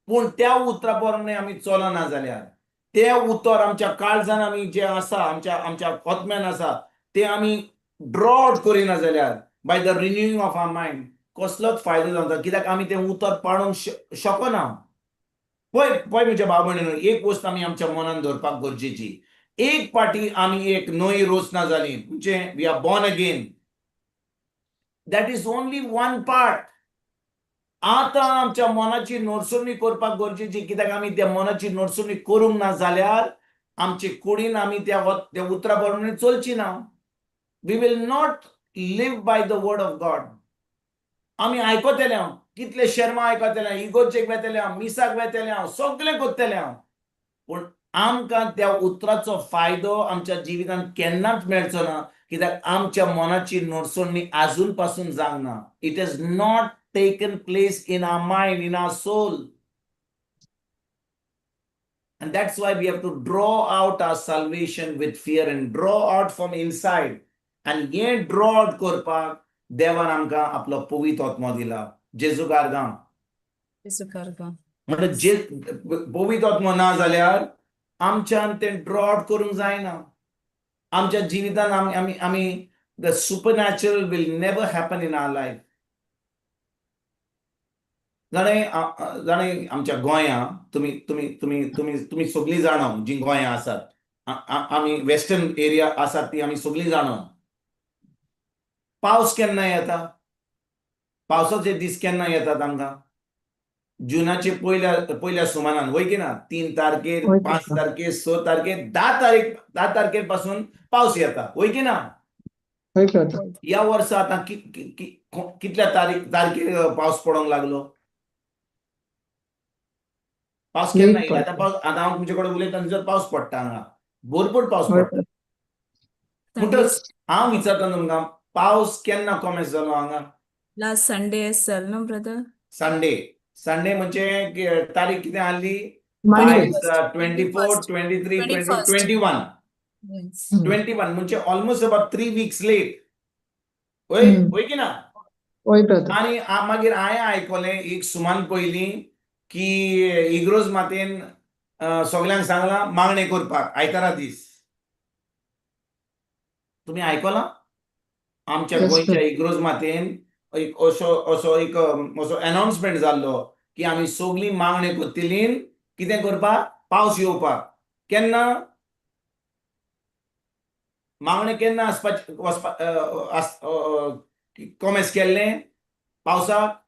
पूण त्या उतरा प्रमाणे आमी चलना जाल्यार, ते उतर आमच्या काळजान आमी जे आसा, आमच्या आत्म्यान आसा, ते आमी ड्रॉ आउट करिना जाल्यार, by the renewing of our mind, कसलोच फायदो जावना. कित्याक आमी तें उतर पाळूंक शकना. पळय म्हज्या भाव भयणीनो, एक गोष्ट आमी आमच्या मनान दवरपाक गरजेची. एक पाटी आमी एक नवी रचना जाली, म्हणजे we are born again. That is only one part. आता आमच्या मनाची नडसडणी करपाक गरजेची. कित्याक आमी त्या मनाची नडसडणी करूंक ना जाल्यार आमचे कुडीन आमी त्या उतरा प्रमाणे चलची ना. We will not live by the word of God. आमी आयकतले, कितले शर्मा आयकतले, इगोर्जेक वेतले, मिसाक वेतले, सगळें करतले, पूण आमकां त्या उतराचो फायदो आमच्या जिवितांत केन्नाच मेळचो ना. कित्याक आमच्या मनाची नडसोडणी आजून पासून जावंक ना. It has not taken place in our mind, in our soul. And that's why we have to draw out our salvation with fear and draw out from inside. And हे draw out करपाक देवान आमकां आपलो पवित्र आत्मा दिला. जेजू गार्गां. म्हणजे जे पवित्र आत्मा ना जाल्यार आमच्यान तें ड्रॉ आउट करूंक जायना. आमच्या जिवितान आमी the supernatural will never happen in our life. जाणे आमच्या गोंयांत तुम्ही सगळीं जाणा जी गोंयां आसात. आमी वेस्टर्न एरिया आसात ती आमी सगळीं जाणा. पावस केन्ना येता? पावसाचे दीस केन्ना येतात आमकां? जुनाचे पयल्या सुमारान, वय की ना? 3 तारखेर, 5 तारखेर, 6 तारखेर, 10 तारखेर पासून पावस येता, वय की ना? हय ब्रदर. या वर्सा आतां कितल्या तारखेर पावस पडोंक लागलो? पावस केन्ना येयला? आतां हांव तुमचे कडेन उलयता थंयसर पावस पडटा हांगा. भरपूर पावस पडटा. म्हणटच हांव विचारता तुमकां, पावस केन्ना कॉमेन्स जालो हांगा? लास्ट संडे जालो न्हू ब्रदर? संडे म्हणजे तारीख कितें आहली? Monday. 24, 23, 22, 21. Yes. 21 म्हणजे ऑलमोस्ट अबाउट 3 weeks लेट. वय की ना? हय ब्रदर. आणि मागीर हांवें आयकलें एक सुमान पयलीं की इग्रोज मातेन सगळ्यांक सांगलां मागणें करपाक आयतारा दीस. तुमी आयकलां? आमच्या Yes, गोंयच्या sir. इग्रोज मातेन एक असो अनाउन्समेंट जाल्लो की आमी सगळीं मागणें करतलीं कितें करपाक? पावस येवपाक. केन्ना? मागणें केन्ना कॉमेन्स केल्लें पावसाक?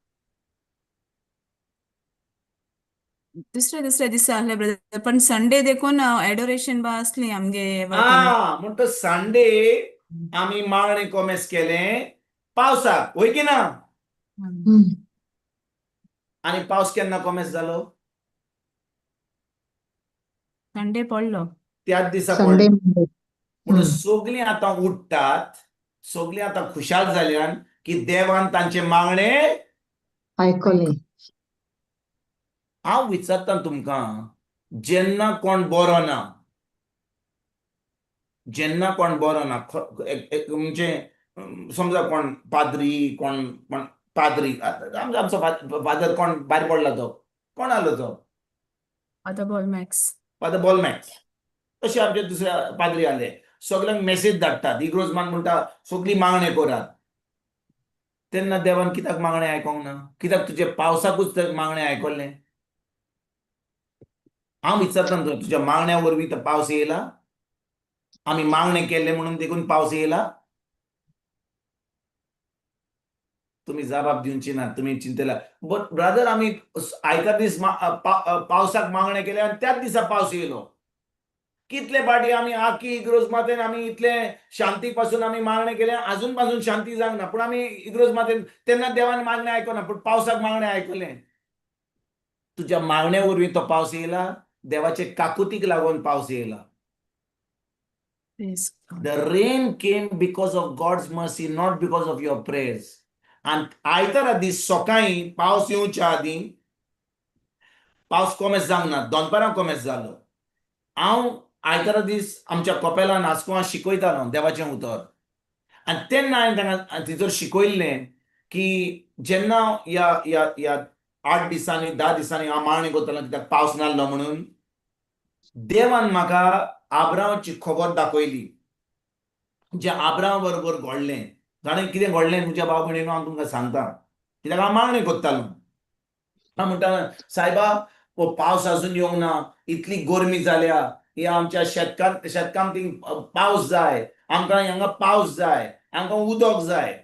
दुसऱ्या दिसा आहले ब्रदर, पण संडे देखून एडोरेशन बा असली आमगे वर्गांत. म्हणटा संडे आमी मागणें कॉमेन्स केलें पावसाक, वय की ना? आणि पावस केन्ना कॉमेन्स जालो? संडे पडलो. त्याच दिसा संडे पडलो. म्हणून सगळीं आतां उठतात, सगळीं आतां खुशाल जाल्यान की देवान तांचे मागणें आयकलें. हांव विचारता तुमकां, जेन्ना कोण बरो ना, म्हणजे समजा कोण पाद्री, कोण पाद्री, आमचो फादर कोण भायर पडला तो, कोण आलो तो? फादर बॉलमॅक्स. फादर बॉलमॅक्स. तशे आमचे दुसरे पाद्री आले. सगळ्यांक मेसेज धाडटात. इग्रोज मान म्हणटा सगळीं मागणें करात. तेन्ना देवान कित्याक मागणें आयकोंक ना? कित्याक तुजे पावसाकूच मागणें आयकल्लें? हांव विचारता तुज्या मागण्या वरवीं तो पावस येयला? आमी मागणें केल्लें म्हणून देखून पावस येयला? तुमी जबाब दिवची ना. तुमी चिंतला बट ब्रदर आमी आयतार दीस पावसाक मागणें केलें आनी त्याच दिसा पावस येयलो. कितले फाटी आमी आख्खी इग्रोज मातेन आमी इतले शांती पासून आमी मागणें केलें, आजून पासून शांती जावंक ना. पूण आमी इग्रोज मातेन तेन्ना देवान मागणें आयकना, पूण पावसाक मागणें आयकलें. तुज्या मागण्या वरवीं तो पावस येयला? देवाचे काकुतीक लागून पावस येयला. The rain came because of God's mercy, not because of your prayers. And आयतारा दीस सकाळीं पावस येवच्या आदीं पावस कॉमेन्स जावंक ना, दनपारां कॉमेन्स जालो. हांव आयतारा दीस आमच्या कपेलान आस्कोवां शिकयतालो देवाचें उतर. आनी तेन्ना हांवें तांकां थंयसर शिकयल्लें की जेन्ना ह्या 8 दिसांनी 10 दिसांनी हांव मागणें करतलो कित्याक पावस नासलो म्हणून, देवान म्हाका आब्रामाची खबर दाखयली. जें आब्रामा बरोबर घडलें. जाणा कितें घडलें तुमच्या भाव भयणीनो? हांव तुमकां सांगता. कित्याक हांव मागणें करतालो. हांव म्हणटालो सायबा पावस आजून येवंक ना, इतली गरमी जाल्या, ह्या आमच्या शेतकांक पावस जाय, आमकां हांगा पावस जाय, आमकां उदक जाय.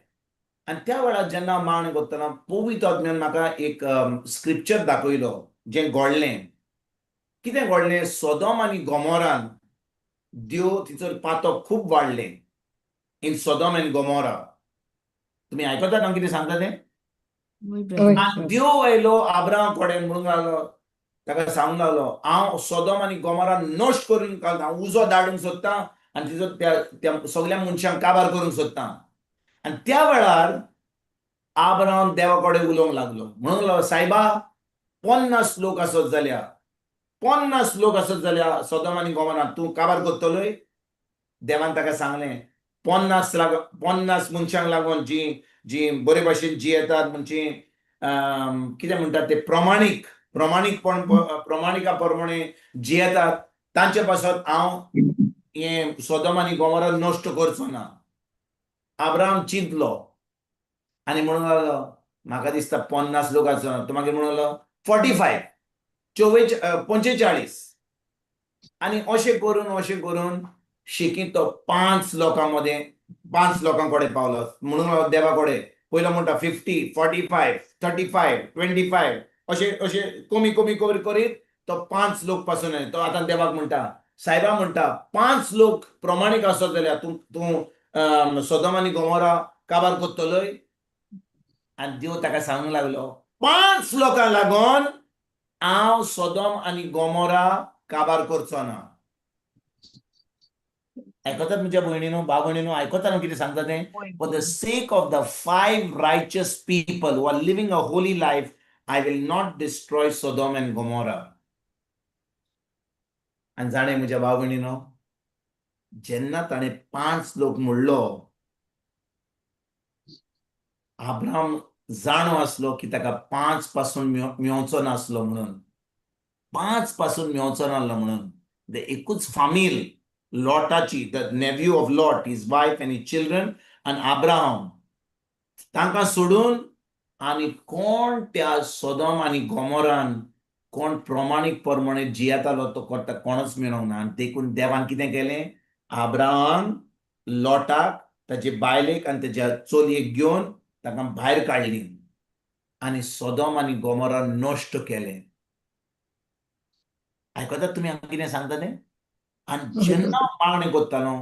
आनी त्या वेळार जेन्ना हांव मागणें करतना पवित्र आत्म्यान म्हाका एक स्क्रिप्चर दाखयलो जें घडलें. कितें घडलें? सोदोम आनी गोमोरान देव थंयसर पातक खूब वाडलें. In सोदोम end Gomorrah. तुमी आयकतात हांव कितें सांगता तें? आनी देव आयलो आब्रामा कडेन म्हणूंक लागलो, ताका सांगूंक लागलो हांव सोदोम आनी गोमोरा नश्ट करून घालता, हांव उजो धाडूंक सोदतां आनी तिचो त्या सगळ्या मनशांक काबार करूंक सोदता. आनी त्या वेळार आब्राम देवा कडेन उलोवंक लागलो, म्हणूंक लागलो, सायबा 50 लोक आसत जाल्यार सोदोम आनी गोमोरांत तूं काबार करतलोय? देवान ताका सांगलें, 50 मनशांक लागून जी बरे भाशेन जियेतात, म्हणजे कितें म्हणटात ते प्रमाणिका प्रमाणे जियेतात, तांचे पासत हांव हें सोदोम आनी गोमोरा नश्ट करचो ना. आब्राम चिंतलो आनी म्हणूंक लागलो, म्हाका दिसता 50 लोक आसना. तो मागीर म्हणूंक लागलो 45 आनी अशें करून शिकीत तो 5 लोकां कडेन पावलो. म्हणूंक लागलो देवा कडेन, पयलो म्हणटा 50, 45, 35, 25 अशें कमी करीत तो 5 लोक पासून येयलो. तो आतां देवाक म्हणटा, सायबा म्हणटा 5 लोक प्रमाणीक आसत जाल्यार तूं सोदोम आनी गोमोरा काबार करतलोय? आनी देव ताका सांगूंक लागलो, 5 लोकांक लागून हांव सोदोम आनी गोमोरा काबार करचो ना. आयकतात म्हज्या भयणीनो, भाव भयणीनो, आयकतात हांव कितें सांगता तें? For the sake of the 5 righteous people who are living a holy life, I will not destroy Sodom and Gomorrah. आनी जाणें म्हज्या भाव भयणीनो, जेन्ना ताणें 5 लोक म्हणलो, आब्राम जाणो आसलो की ताका 5 पासून मेवचो नासलो म्हणून. 5 पासून मेवचो नासलो म्हणून. द एकूच फामील लॉटाची, the nephew of Lot, his wife and his children, आनी अब्राहम, तांकां सोडून आनी कोण त्या सोदोम आनी गोमोरान कोण प्रमाणीक प्रमाणे जियेतालो तो कोणच मेळोंक ना. आनी देखून देवान कितें केलें? अब्राहम लॉटाक, ताचे बायलेक आनी ताच्या चलयेक घेवन तांकां भायर काडली आनी सोदोम आनी गोमोरा नश्ट केलें. आयकतात तुमी हांव कितें सांगता तें? आनी जेन्ना हांव मागणें करतालो,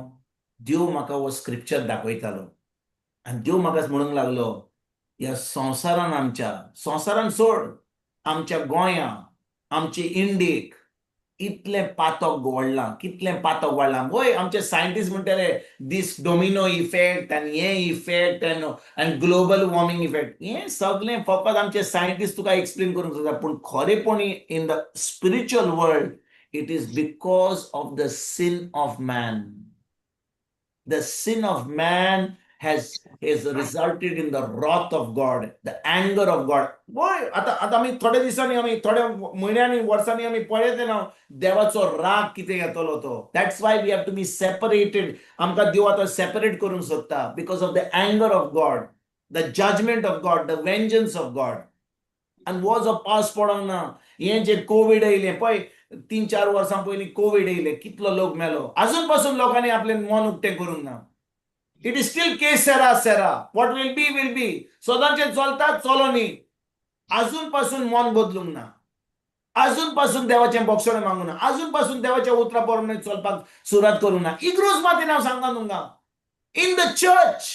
देव म्हाका हो स्क्रिप्चर दाखयतालो आनी देव म्हाका म्हणूंक लागलो, ह्या संवसारान सोड, आमच्या गोंयां, आमचे इंडियेक कितलें पातक वाडलां. वय आमचे सायंटिस्ट म्हणटाले दीस डोमिनो इफेक्ट आनी हे इफेक्ट आनी ग्लोबल वॉर्मिंग इफेक्ट, हें सगळें फकत आमचे सायंटिस्ट तुका एक्सप्लेन करूंक सोदता. पूण खरेपणी in the spiritual world it is because of the sin of man. The sin of man has resulted in the wrath of God, the anger of God. वय आता आमी थोड्या दिसांनी, आमी थोड्या म्हयन्यांनी, वर्सांनी आमी पळयतले ना देवाचो राग कितें येतलो तो. That's why we have to be separated. आमकां देव आतां सेपरेट करूंक सोदता because of the anger of God, the judgement of God, the vengeance of God. आनी हो जो पावस पडोंक ना, हें जे कोविड येयलें पळय, 3-4 वर्सां पयलीं कोविड येयलें, कितलो लोक मेलो. अजून पासून लोकांनी आपलें मन उक्तें करूंक ना. इट इज स्टील के सेरा. What will be. सदांचें चलता चलोनी. अजून पासून मन बदलूंक ना. अजून पासून देवाचें बोगसणें मागूंक ना. अजून पासून देवाच्या उतरा प्रमाणे चलपाक सुरवात करूंक ना. इग्रोज मातीन हांव सांगता तुमकां, इन द चर्च.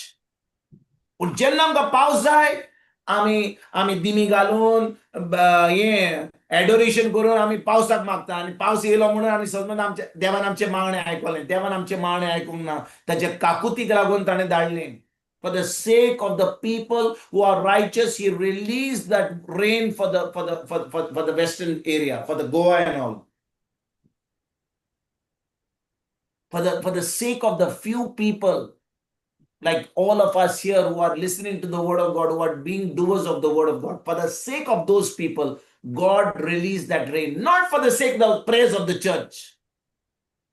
पूण जेन्ना आमकां पावस जाय, आमी दिमी घालून हें एडोरेशन करून आमी पावसाक मागता. आनी पावस येयलो म्हणून आमी समज देवान आमचें मागणें आयकलें. देवान आमचें मागणें आयकूंक ना. ताच्या काकुतीक लागून ताणें धाडलें. For the sake of the people who are righteous, he released that rain for the western area, for the Goa and all. For the sake of the few people, like all of us here who are listening to the word of God, who are being doers of the word of God, for the sake of those people, God released that rain, not for the sake of the praise of the church.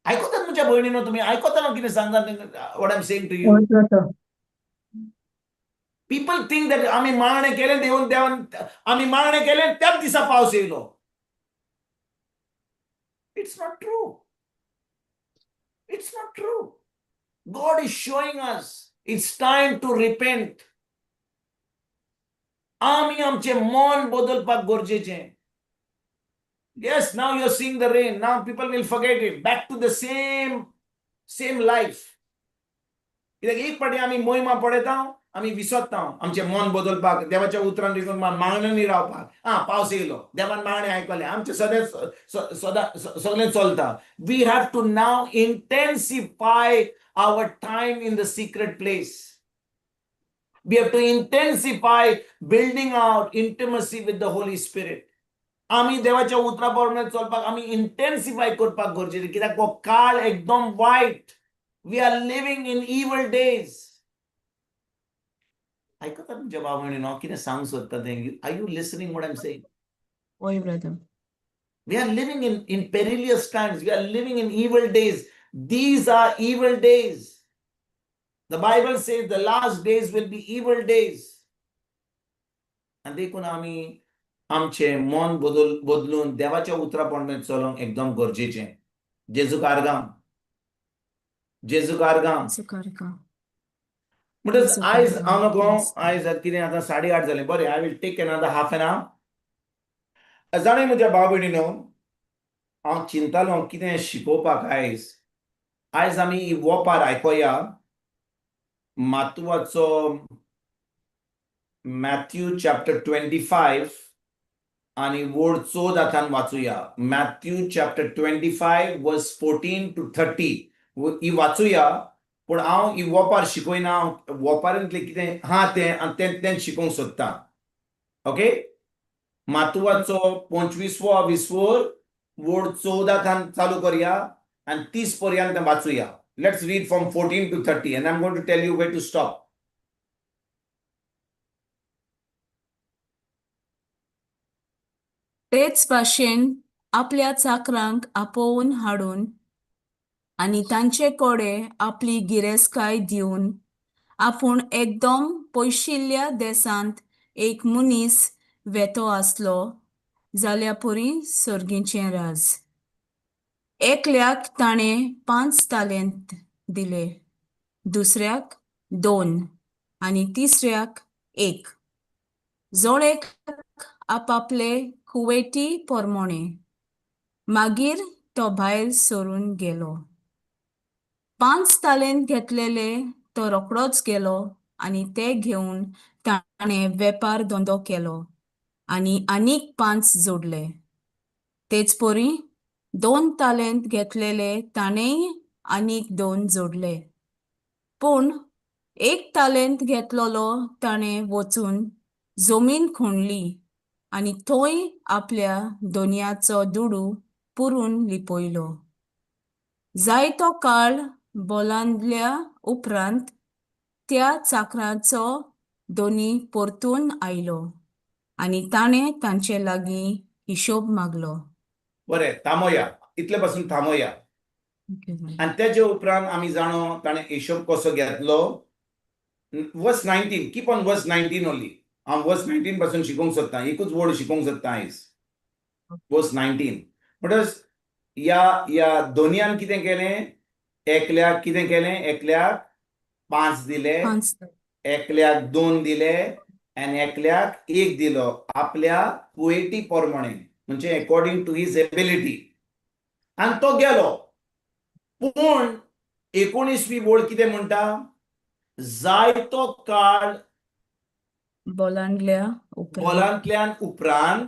आयकतात म्हज्या भयणीनो, तुमी आयकतात हांव कितें सांगता, what I'm saying to you. People think that आमी मागणें केलें, देवान आमी मागणें केलें त्याच दिसा पावस येयलो. It's not true. It's not true. God is showing us it's time to repent. आमी आमचें मन बदलपाक गरजेचें. Yes, now you're seeing the rain. Now people will forget it. Back to the same life. कित्याक एक पाटी आमी मोहिमा पळयता आमी विसरता आमचें मन बदलपाक, देवाच्या उतरान देखून मागण्यांनी रावपाक. पावस येयलो, देवान मागणें आयकले, आमचें सगळें चलता. We have to now intensify our time in the secret place. We have to intensify building out intimacy with the Holy Spirit. आमी देवाच्या उतरा प्रमाणे चलपाक आमी इंटेन्सिफाय करपाक गरजेचें, कित्याक हो काळ एकदम वायट. We are living in evil days. आयकता तुमच्या भाव भयणीनो कितें सांगूंक सोदता तें? Are you listening what I am saying? होय brother. We are living in perilous times. We are living in evil days. These are evil days. The Bible says the last days will be evil days. आणि देखून आमी आमचे मन बदलून देवाच्या उतरा प्रमाणे चलोवंक एकदम गरजेचें. जेजू कारगाम. जेजू कारगाम. सुकारका. म्हणटच जेजू आयज कारगाम. हांव नको, Yes. आयज कितें आतां 8:30 जालें. बरें, I will take another half an hour. जाणा म्हज्या भाव भयणीनो, हांव चिंतालों कितें शिकोवपाक आयज. आयज आमी वोपार आयकोया मातुवाचो मॅथ्यू चॅप्टर 25 आणि वोड 14 वाचूया. मॅथ्यू चॅप्टर 25 वर्स 14 to 30 ही वाचूया. पूण हांव ही वोपार शिकोयना. वोपारांतलें कितें तें शिकोवंक सोदता. ओके. मातुवाचो 25वो विसवोर वोड 14 चालू करया आनी 30 पर्यंत वाचूया. Let's read from 14 to 30 and I'm going to tell you where to stop. तेच भाशेन आपल्या चाकरांक आपोवन हाडून आनी तांचे कोडे आपली गिरेस्तकाय दिवन आपूण एकदम पयशिल्ल्या देसांत एक मनीस वेतो आसलो जाल्यार पुरी सर्गीचें राज. एकल्याक ताणें 5 तालेंत दिले, दुसऱ्याक 2 आनी तिसऱ्याक 1, जोळेक आपापले कुवेटी पोरमोणे. मागीर तो भायर सरून गेलो. 5 तालेंत घेतलेले तो रोकडोच गेलो आनी ते घेवन ताणें वेपार धंदो केलो आनी आनीक 5 जोडले. तेच परी 2 तालेंत घेतलेले ताणेंय आनीक 2 जोडले. पूण 1 तालेंत घेतलोलो ताणें वचून जमीन खणली आनी थंय आपल्या दोनयाचो दुडू पुरून लिपयलो. जायतो काळ बोलांदल्या उपरांत त्या चाकराचो दोनी परतून आयलो आनी ताणें तांचे लागीं हिशोब मागलो. बरें, थांबोया. इतले पासून थांबोया. आनी तेजे उपरांत आमी जाणो ताणें हिशोब कसो घेतलो. वर्स 19, कीप ऑन वर्स 19 ओनली. हांव वर्स 19 पासून शिकोवंक सोदता. एकूच वर्ड शिकोवंक सोदता आयज. वर्स 19. म्हणटच ह्या दोनयान कितें केलें? एकल्याक कितें केलें? एकल्याक 5 दिले, एकल्याक 2 दिले आनी एकल्याक 1 दिलो आपल्या कुवेटी पोरमोणे, म्हणजे अकॉर्डिंग टू हिज एबिलिटी. आनी तो गेलो. पूण 19वी वोड कितें म्हणटा? जायतो काळ बोलांतल्यान उपरांत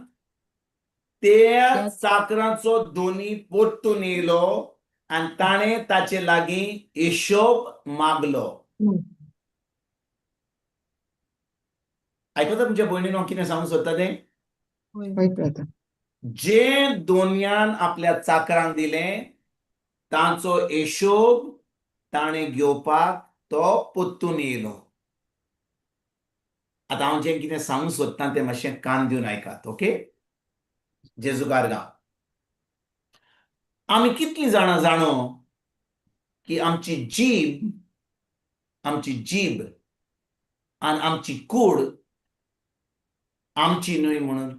त्या चाकराचो दोनी परतून येयलो आनी ताणें ताचे लागीं हिशोब मागलो. आयकता तुमच्या भयणीनो कितें सांगूंक सोदता तें? होय ब्रदर. जे दोनयान आपल्या चाकरांक दिलें तांचो हिशोब ताणें घेवपाक तो परतून येयलो. आतां हांव जें कितें सांगूंक सोदतां तें मातशें कान दिवन आयकात. ओके. जेजू कारगाम. आमी कितलीं जाणां जाणो की आमची जीब आनी आमची कूड आमची न्हय म्हणून.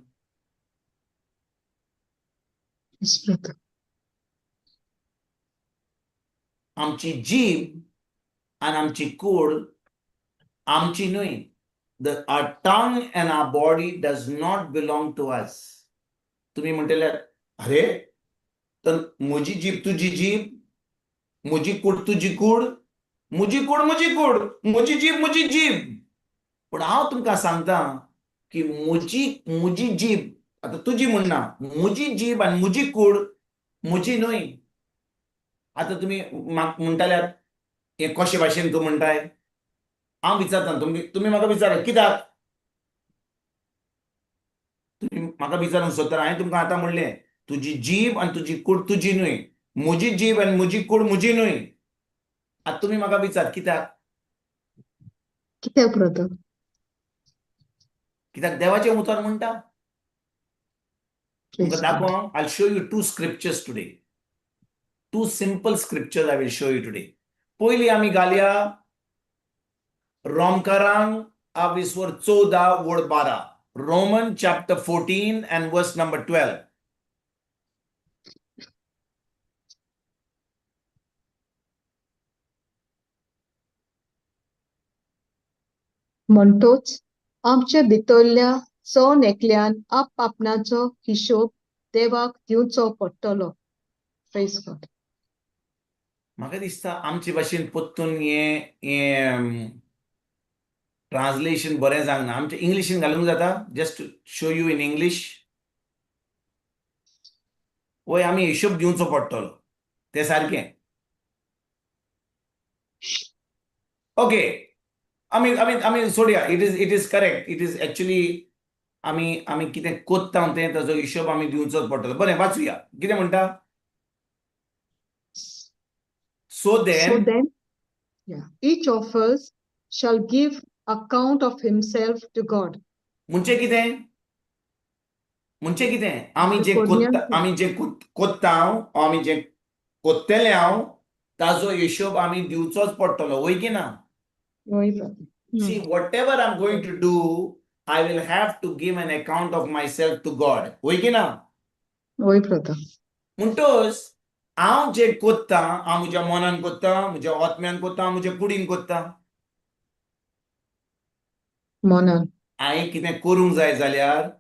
Yes, brother. आमची जीब आनी आमची कूड आमची न्हय. Our tongue and our body does not belong to us. तुम्ही म्हणटले, अरे तर म्हजी जीब तुजी जीब, म्हजी कूड तुजी कूड, म्हजी कूड म्हजी कूड, म्हजी जीब म्हजी जीब. पूण हांव तुमकां सांगता की म्हजी जीब, आतां तुजी म्हणना, म्हजी जीब आनी म्हजी कूड म्हजी न्हय. आतां तुमी म्हाका म्हणटाल्यार हें कशे भाशेन तूं म्हणटाय, हांव विचारता, तुमी म्हाका विचारा कित्याक तुमी म्हाका विचारूंक सोदता. हांवें तुमकां आतां म्हणलें तुजी जीब आनी तुजी कूड तुजी न्हय, म्हजी जीब आनी म्हजी कूड म्हजी न्हय. आतां तुमी म्हाका विचार कित्याक कित्याक ब्रदर? कित्याक देवाचें उतर म्हणटा. Praise तुमकां God. दाखोवंक I'll show you two scriptures today. Two simple scriptures I will show you today. पयलीं आमी घालया रोमकारांक 14:12. Roman chapter 14 and verse number 12. म्हणटोच आमच्या भितरल्या चोन एकल्यान आपणाचो हिशोब देवाक दिवचो पडटलो. Praise God. म्हाका दिसता आमचे भाशेन परतून हें ट्रान्सलेशन बरें जावंक ना. आमच्या इंग्लिशीन घालूंक जाता, just to show you in English. वय आमी हिशोब दिवचो पडटलो, तें सारकें. ओके, आमी सोडया. It is correct. It is actually आमी कितें कोत्ता तें ताजो हिशोब आमी दिवचोच पडटलो. बरें, वाचुया कितें म्हणटा. So So then, then, each of us shall give account of himself to God. म्हणजे कितें आमी जे कोत्ता आमी जे कोत्तेले हांव ताजो हिशोब आमी दिवचोच पडटलो, वय की ना. होय brother. See, whatever I'm going to do, I will have to give an account of myself to God, वय की ना. होय brother. म्हणटोच हांव जे कोत्ता, हांव म्हज्या मनान कोत्ता, म्हज्या आत्म्यान कोत्ता, म्हज्या कुडीन कोत्ता. मनान. हांवें कितें करूंक जाय जाल्यार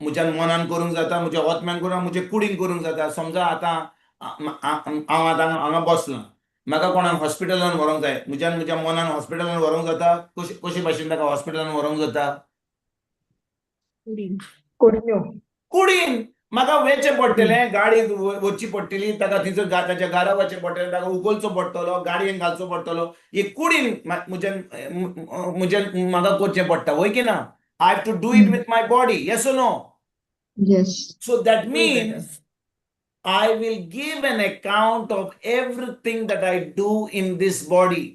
म्हज्या मनान करूंक जाता, म्हज्या आत्म्यान करूंक, म्हज्या कुडीन करूंक जाता. समजा आतां हांव आतां हांगा बसलां, म्हाका कोणाक हॉस्पिटलान व्हरोंक जाय, म्हज्या मनान हॉस्पिटलान व्हरोंक जाता. कशे भाशेन ताका हॉस्पिटलान व्हरोंक जाता. कोडण्यो. कुडीन म्हाका वेचें पडटलें, गाडी वचची पडटली, ताका थंयसर ताच्या घरा वचचें पडटलें, ताका उखलचो पडटलो, गाडयेन घालचो पडटलो. ही कुडीन म्हज्यान म्हाका करचें पडटा, वय की ना. I have to do it with my body, yes or no? Yes. So that means I will give an account of everything that I do in this body.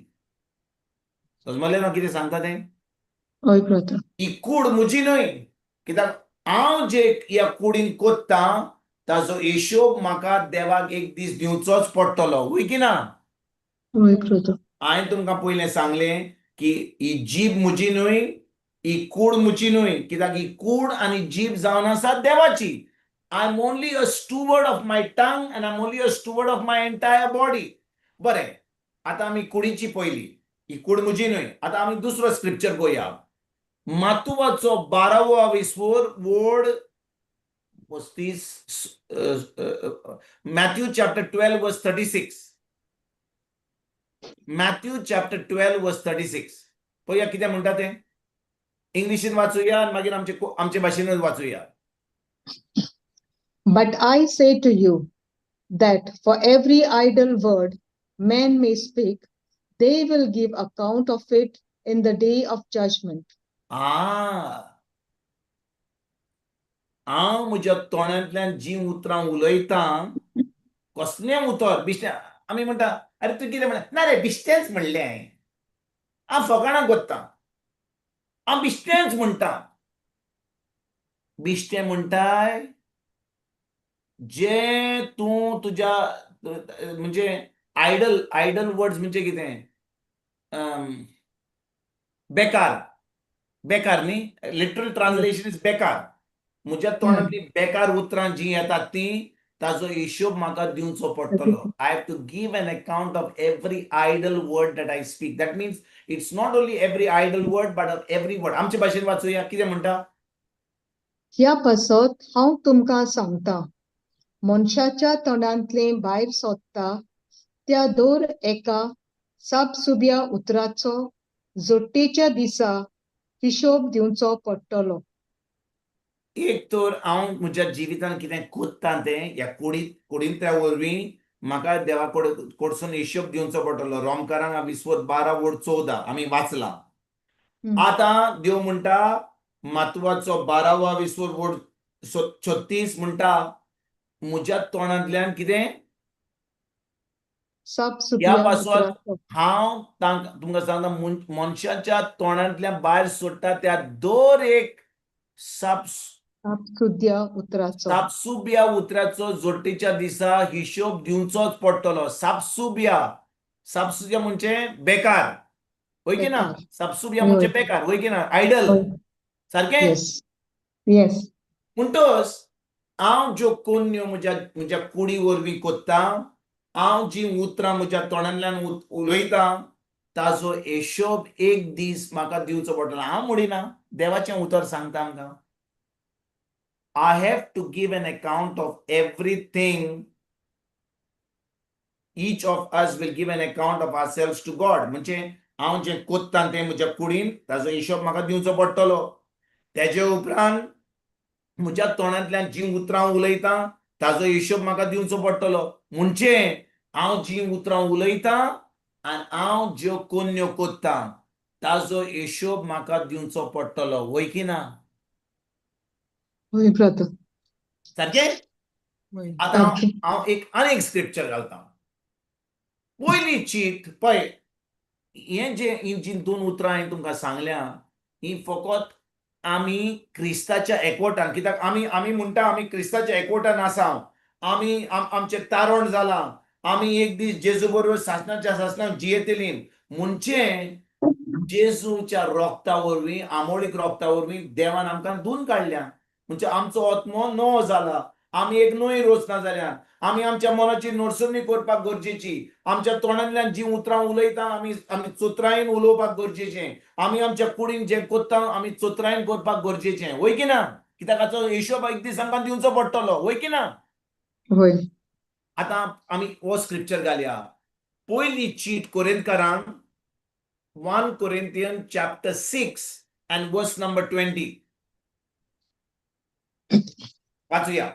समजलें ना कितें सांगता तें. होय brother. ही कूड म्हजी न्हय, कित्याक हांव जे ह्या कुडीन कोत्ता ताजो हिशोब म्हाका देवाक एक दीस दिवचोच पडटलो, वय की ना. होय brother. हांवें तुमकां पयलें सांगलें की ही जीब म्हजी न्हय, ही कूड म्हजी न्हय, कित्याक ही कूड आनी जीब जावन आसा देवाची. I am only a steward of my tongue and I am only a steward of my entire body. बरें, आतां आमी कुडीची पयली, ही कूड म्हजी न्हय. आतां आमी दुसरो स्क्रिप्चर पळोवया. मातुवाचो 12 वोड 35, Matthew chapter 12 verse 36. Matthew chapter 12 verse 36. पळोवया कितें म्हणटा तें. इंग्लिशीन वाचुया आनी मागीर आमचे भाशेनूच वाचुया. But I say to you that for every idle word men may speak, they will give account of it in the day of judgment. हांव म्हज्या तोंडांतल्यान जी उतरां उलयतां, कसलें उतर बिश्टें. आमी म्हणटा, अरे तूं कितें म्हणलें? ना रे, बिश्टेंच म्हणलें हांवें. हांव फकाणां कोत्तां, हांव बिश्टेंच म्हणटां. बिश्टें म्हणटाय जे तूं तुज्या म्हणजे आयडल वर्ड्स म्हणजे कितें. बेकार न्ही. लिटरल ट्रान्सलेशन इज बेकार. म्हज्या तोंडांतली बेकार उतरां जी येतात ती ताजो हिशोब म्हाका दिवचो पडटलो. I have to give an account of every idle word that I speak. That means it's not only every idle word but of every word. आमचे भाशेन वाचुया कितें म्हणटा. ह्या पासत हांव तुमकां सांगता, मनशाच्या तोंडांतले भायर सोदता त्या दर एका सापसुब्या उतराचो जोडटेच्या दिसा हिशोब दिवचो पडटलो. एक तर हांव म्हज्या जिवितांत कितें कोत्तां तें ह्या कुडींत्या वरवीं म्हाका देवा कडसून हिशोब दिवचो पडटलो. रोमकारांक 20:12-14 आमी वाचलां. आतां देव म्हणटा मातवाचो 12वा 36 म्हणटा म्हज्या तोंडांतल्यान कितें साप ह्या सुटल्या पासत उतराचो. हांव तुमकां सांगता मनशाच्या तोंडांतल्यान भायर सोडटा त्या दर एक सापसुद्या उतराचो. सापसुब्या उतराचो जोडटेच्या दिसा हिशोब दिवचोच पडटलो. सापसुब्या म्हणजे बेकार, होय की ना? बेकार. सापसुब्या म्हणजे होय. बेकार, होय की ना? आयडल सारकें. येस. म्हणटच हांव ज्यो कोन्यो म्हज्या कुडी वरवीं कोत्तां, हांव जी उतरां म्हज्या तोंडांतल्यान उलयतां ताजो हिशोब एक दीस म्हाका दिवचो पडटलो. हांव म्हणिना, देवाचें उतर सांगता आमकां. I have to give an account of everything. Each of us will give an account of ourselves to God. म्हणजे हांव जें कोत्तां तें म्हज्या कुडीन ताजो हिशोब म्हाका दिवचो पडटलो. तेजे उपरांत म्हज्या तोंडांतल्यान जी उतरां उलयतां ताजो हिशोब म्हाका दिवचो पडटलो. म्हणजे हांव जी उतरां उलयतां आनी हांव ज्यो कोन्यो कोत्तां ताजो हिशोब म्हाका दिवचो पडटलो, वय की ना? होय ब्रदर. सारकें? आतां हांव आनी एक स्क्रिप्चर घालतां. पयली चीट पळय, ही जी 2 उतरां हांवें तुमकां सांगल्या ही फकत आमी क्रिस्ताच्या एकवटान, कित्याक आमी म्हणटा आमी क्रिस्ताच्या एकवटान आसा, आमी आमचें तारण जालां, आमी एक दीस जेजू बरोबर सासणान जियेतलीं. म्हणजे जेजूच्या रोगता वरवीं, आमोणीक रोगता वरवीं देवान आमकां धुवन काडल्या. म्हणजे आमचो आत्मो नवो जाला. आमी एक नवी रचना जाल्यात. आमी आमच्या मनाची नडसरणी करपाक गरजेची. आमच्या तोंडांतल्यान जी उतरां उलयता आमी चोत्रायेन उलोवपाक गरजेचें. आमी आमच्या कुडीन जें कोत्ता आमी चोत्रायेन करपाक गरजेचें, वय की ना? कित्याक हाचो हिशोब एक दीस आमकां दिवचो पडटलो, वय की ना? होय. आतां आमी हो स्क्रिप्चर घालया. पयली चीट कोरिंथकारांक 1 Corinthians chapter 6 and verse number 20. वाचूया.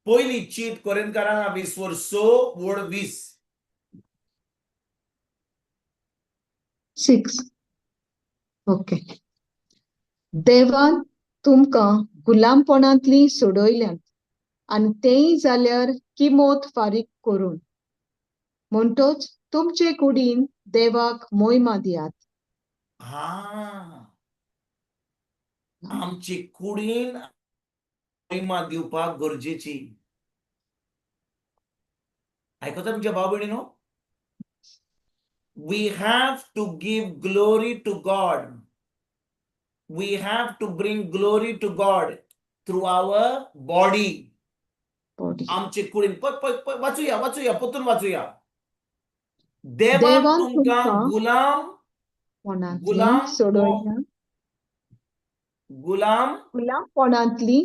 पयली चीट कोरिंथकारांक 6:20. 6. ओके. देवान तुमकां गुलामपणांतलीं सोडयल्यात आनी तेंय जाल्यार किंमत फारीक करून. म्हणटच तुमचे कुडीन देवाक मोहिमा दियात. आमची कुडीन महिमा दिवपाक गरजेची. आयकता तुमच्या भाव भयणीनो? We have to give glory to God. We have to bring glory to God through our body. आमचे कुडीन वाचूया पतून वाचूया. देवान तुमकां गुलामपणांतली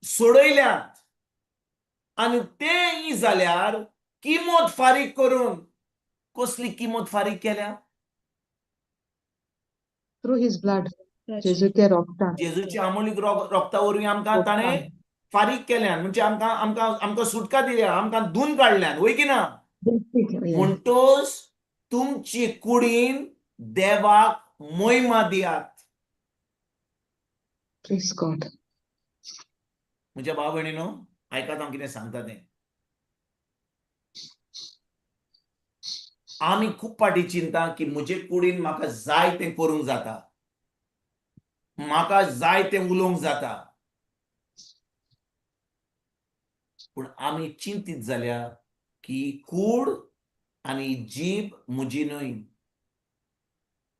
सोडयल्यात आनी तेंय जाल्यार किंमत फारीक करून. कसली किंमत फारीक केल्या? Through his blood. जेजूच्या रोगतान. जेजूच्या अमोलीक रोगता वरवीं आमकां ताणें फारीक केल्यान. म्हणजे आमकां सुटका दिल्या, आमकां धुवन काडल्यान, वय की ना? म्हणटच तुमची कुडीन देवाक मोहिमा दियात. Praise God. म्हज्या भाव भयणीनो, आयकात हांव कितें सांगता तें. आमी खूब फाटी चिंता की म्हजे कुडीन म्हाका जाय तें करूंक जाता, म्हाका जाय तें उलोवंक जाता. पूण आमी चिंतीत जाल्या की कूड आनी जीब म्हजी न्हय.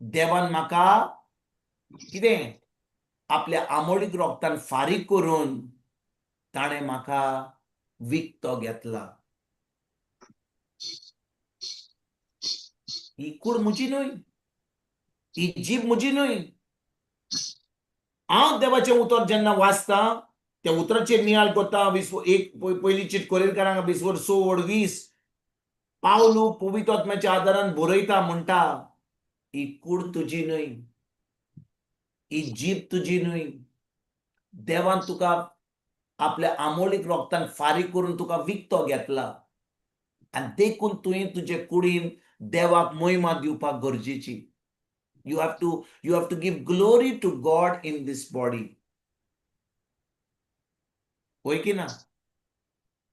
देवान म्हाका कितें आपल्या आमोणीक रोगतान फारीक करून ताणें म्हाका विकतो घेतला. ही कूड म्हजी न्हय, ही जीब म्हजी न्हय. हांव देवाचें उतर जेन्ना वाचता त्या उतराचेर नियाळ करता. पयली चीट कोरिंथकारांक 6:20 पावलू पवित्र आत्म्याच्या आदारान बरयता, म्हणटा ही कूड तुजी न्हय, ही जीब तुजी न्हय. देवान तुका आपल्या आमोलीक रोगतान फारीक करून तुका विकतो घेतला, आनी देखून तुवें तुजे कुडीन देवाक महिमा दिवपाक गरजेची. You have to give glory to God in this body. होय की ना?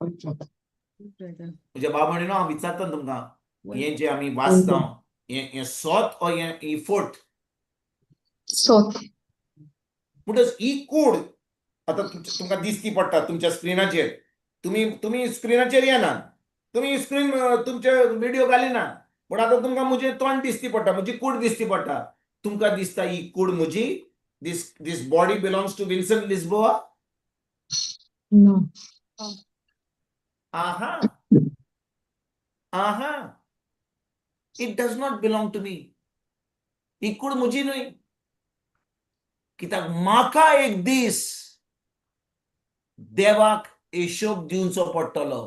म्हणजे बाबणीनो हांव विचारता तुमकां, हें जे आमी वाचता हें सोत ओ हें फोट? सोत. म्हणटच ही कूड आतां तुमकां दिसती पडटा तुमच्या स्क्रिनाचेर. तुम्ही स्क्रिनाचेर येनात, तुम्ही स्क्रीन तुमचे व्हिडिओ घालिना, पण आतां तुमकां म्हजें तोंड दिसती पडटा, म्हजी कूड दिसती पडटा. तुमकां दिसता ही कूड म्हजी? This body belongs to Wilson Lisboa? No. Aha. Aha. It does not belong to me. ही कूड म्हजी न्हय. कित्याक म्हाका एक दीस देवाक हिशोब दिवचो पडटलो.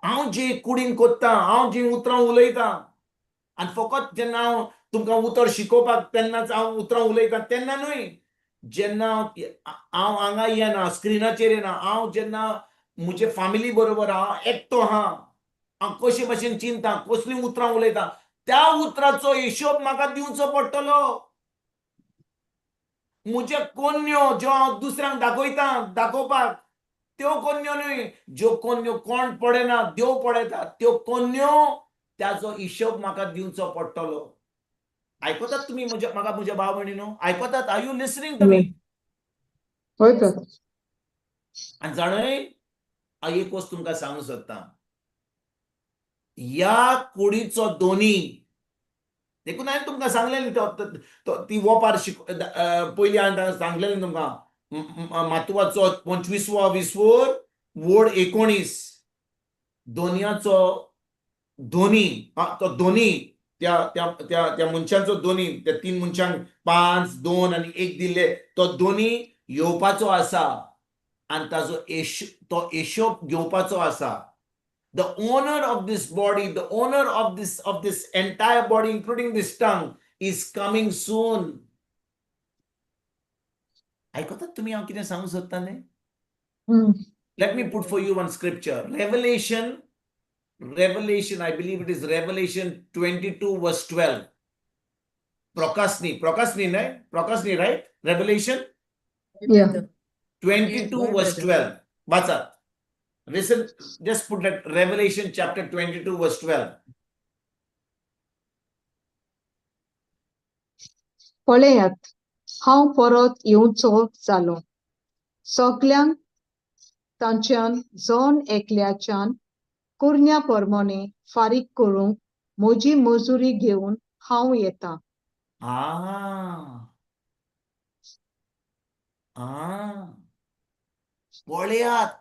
हांव जे कुडीन कोत्ता, हांव जी उतरां उलयतां, आनी फकत जेन्ना हांव तुमकां उतर शिकोवपाक तेन्नाच हांव उतरां उलयतां तेन्ना न्हय. जेन्ना हांव हांगा येना, स्क्रिनाचेर येना, हांव जेन्ना म्हजे फॅमिली बरोबर हांव एकटो आहा, हांव कशे भशेन चिंतां, कसलीं उतरां उलयतां, त्या उतराचो हिशोब म्हाका दिवचो पडटलो. म्हजे कोन्यो ज्यो हांव दुसऱ्यांक दाखोवपाक, त्यो कोन्यो न्हय, ज्यो कोन्यो कोण पळयना, देव पळयता, त्यो कोन्यो, त्याचो हिशोब म्हाका दिवचो पडटलो. आयकतात तुमी म्हाका म्हज्या भाव भयणीनो? आयकतात? Are you listening to me? होय ब्रदर. आनी जाणय, हांव एक वस्त तुमकां सांगूं सोदतां. ह्या कुडीचो दोनी, देखून हांवें तुमकां सांगलेलें ती वोपार पयलीं हांवें सांगलेलें तुमकां मातुवाचो 25वा विसवोर वोड 19 दोनयाचो दोनी, तो दोनी त्या मनशांचो दोनी, त्या 3 मनशांक 5, 2 आनी 1 दिल्ले, तो दोनी येवपाचो आसा आनी ताचो तो हिशोब घेवपाचो आसा. The owner of this body, the owner of this entire body, including this tongue, is coming soon. आयकतात तुमी हांव कितें सांगूं सोदतां तें? Let me put for you one scripture. Revelation, I believe it is Revelation 22 verse 12. Prokasni, right? Revelation Yeah. 22 verse 12. वाचा. Listen, just put that Revelation chapter 22 verse 12. पळयात, हांव परत येवचो जालो. सगळ्यांक तांच्यान जण एकल्याच्यान कुरण्या परमोणे फारीक करूंक म्हजी मजुरी घेवन हांव येतां. पळयात,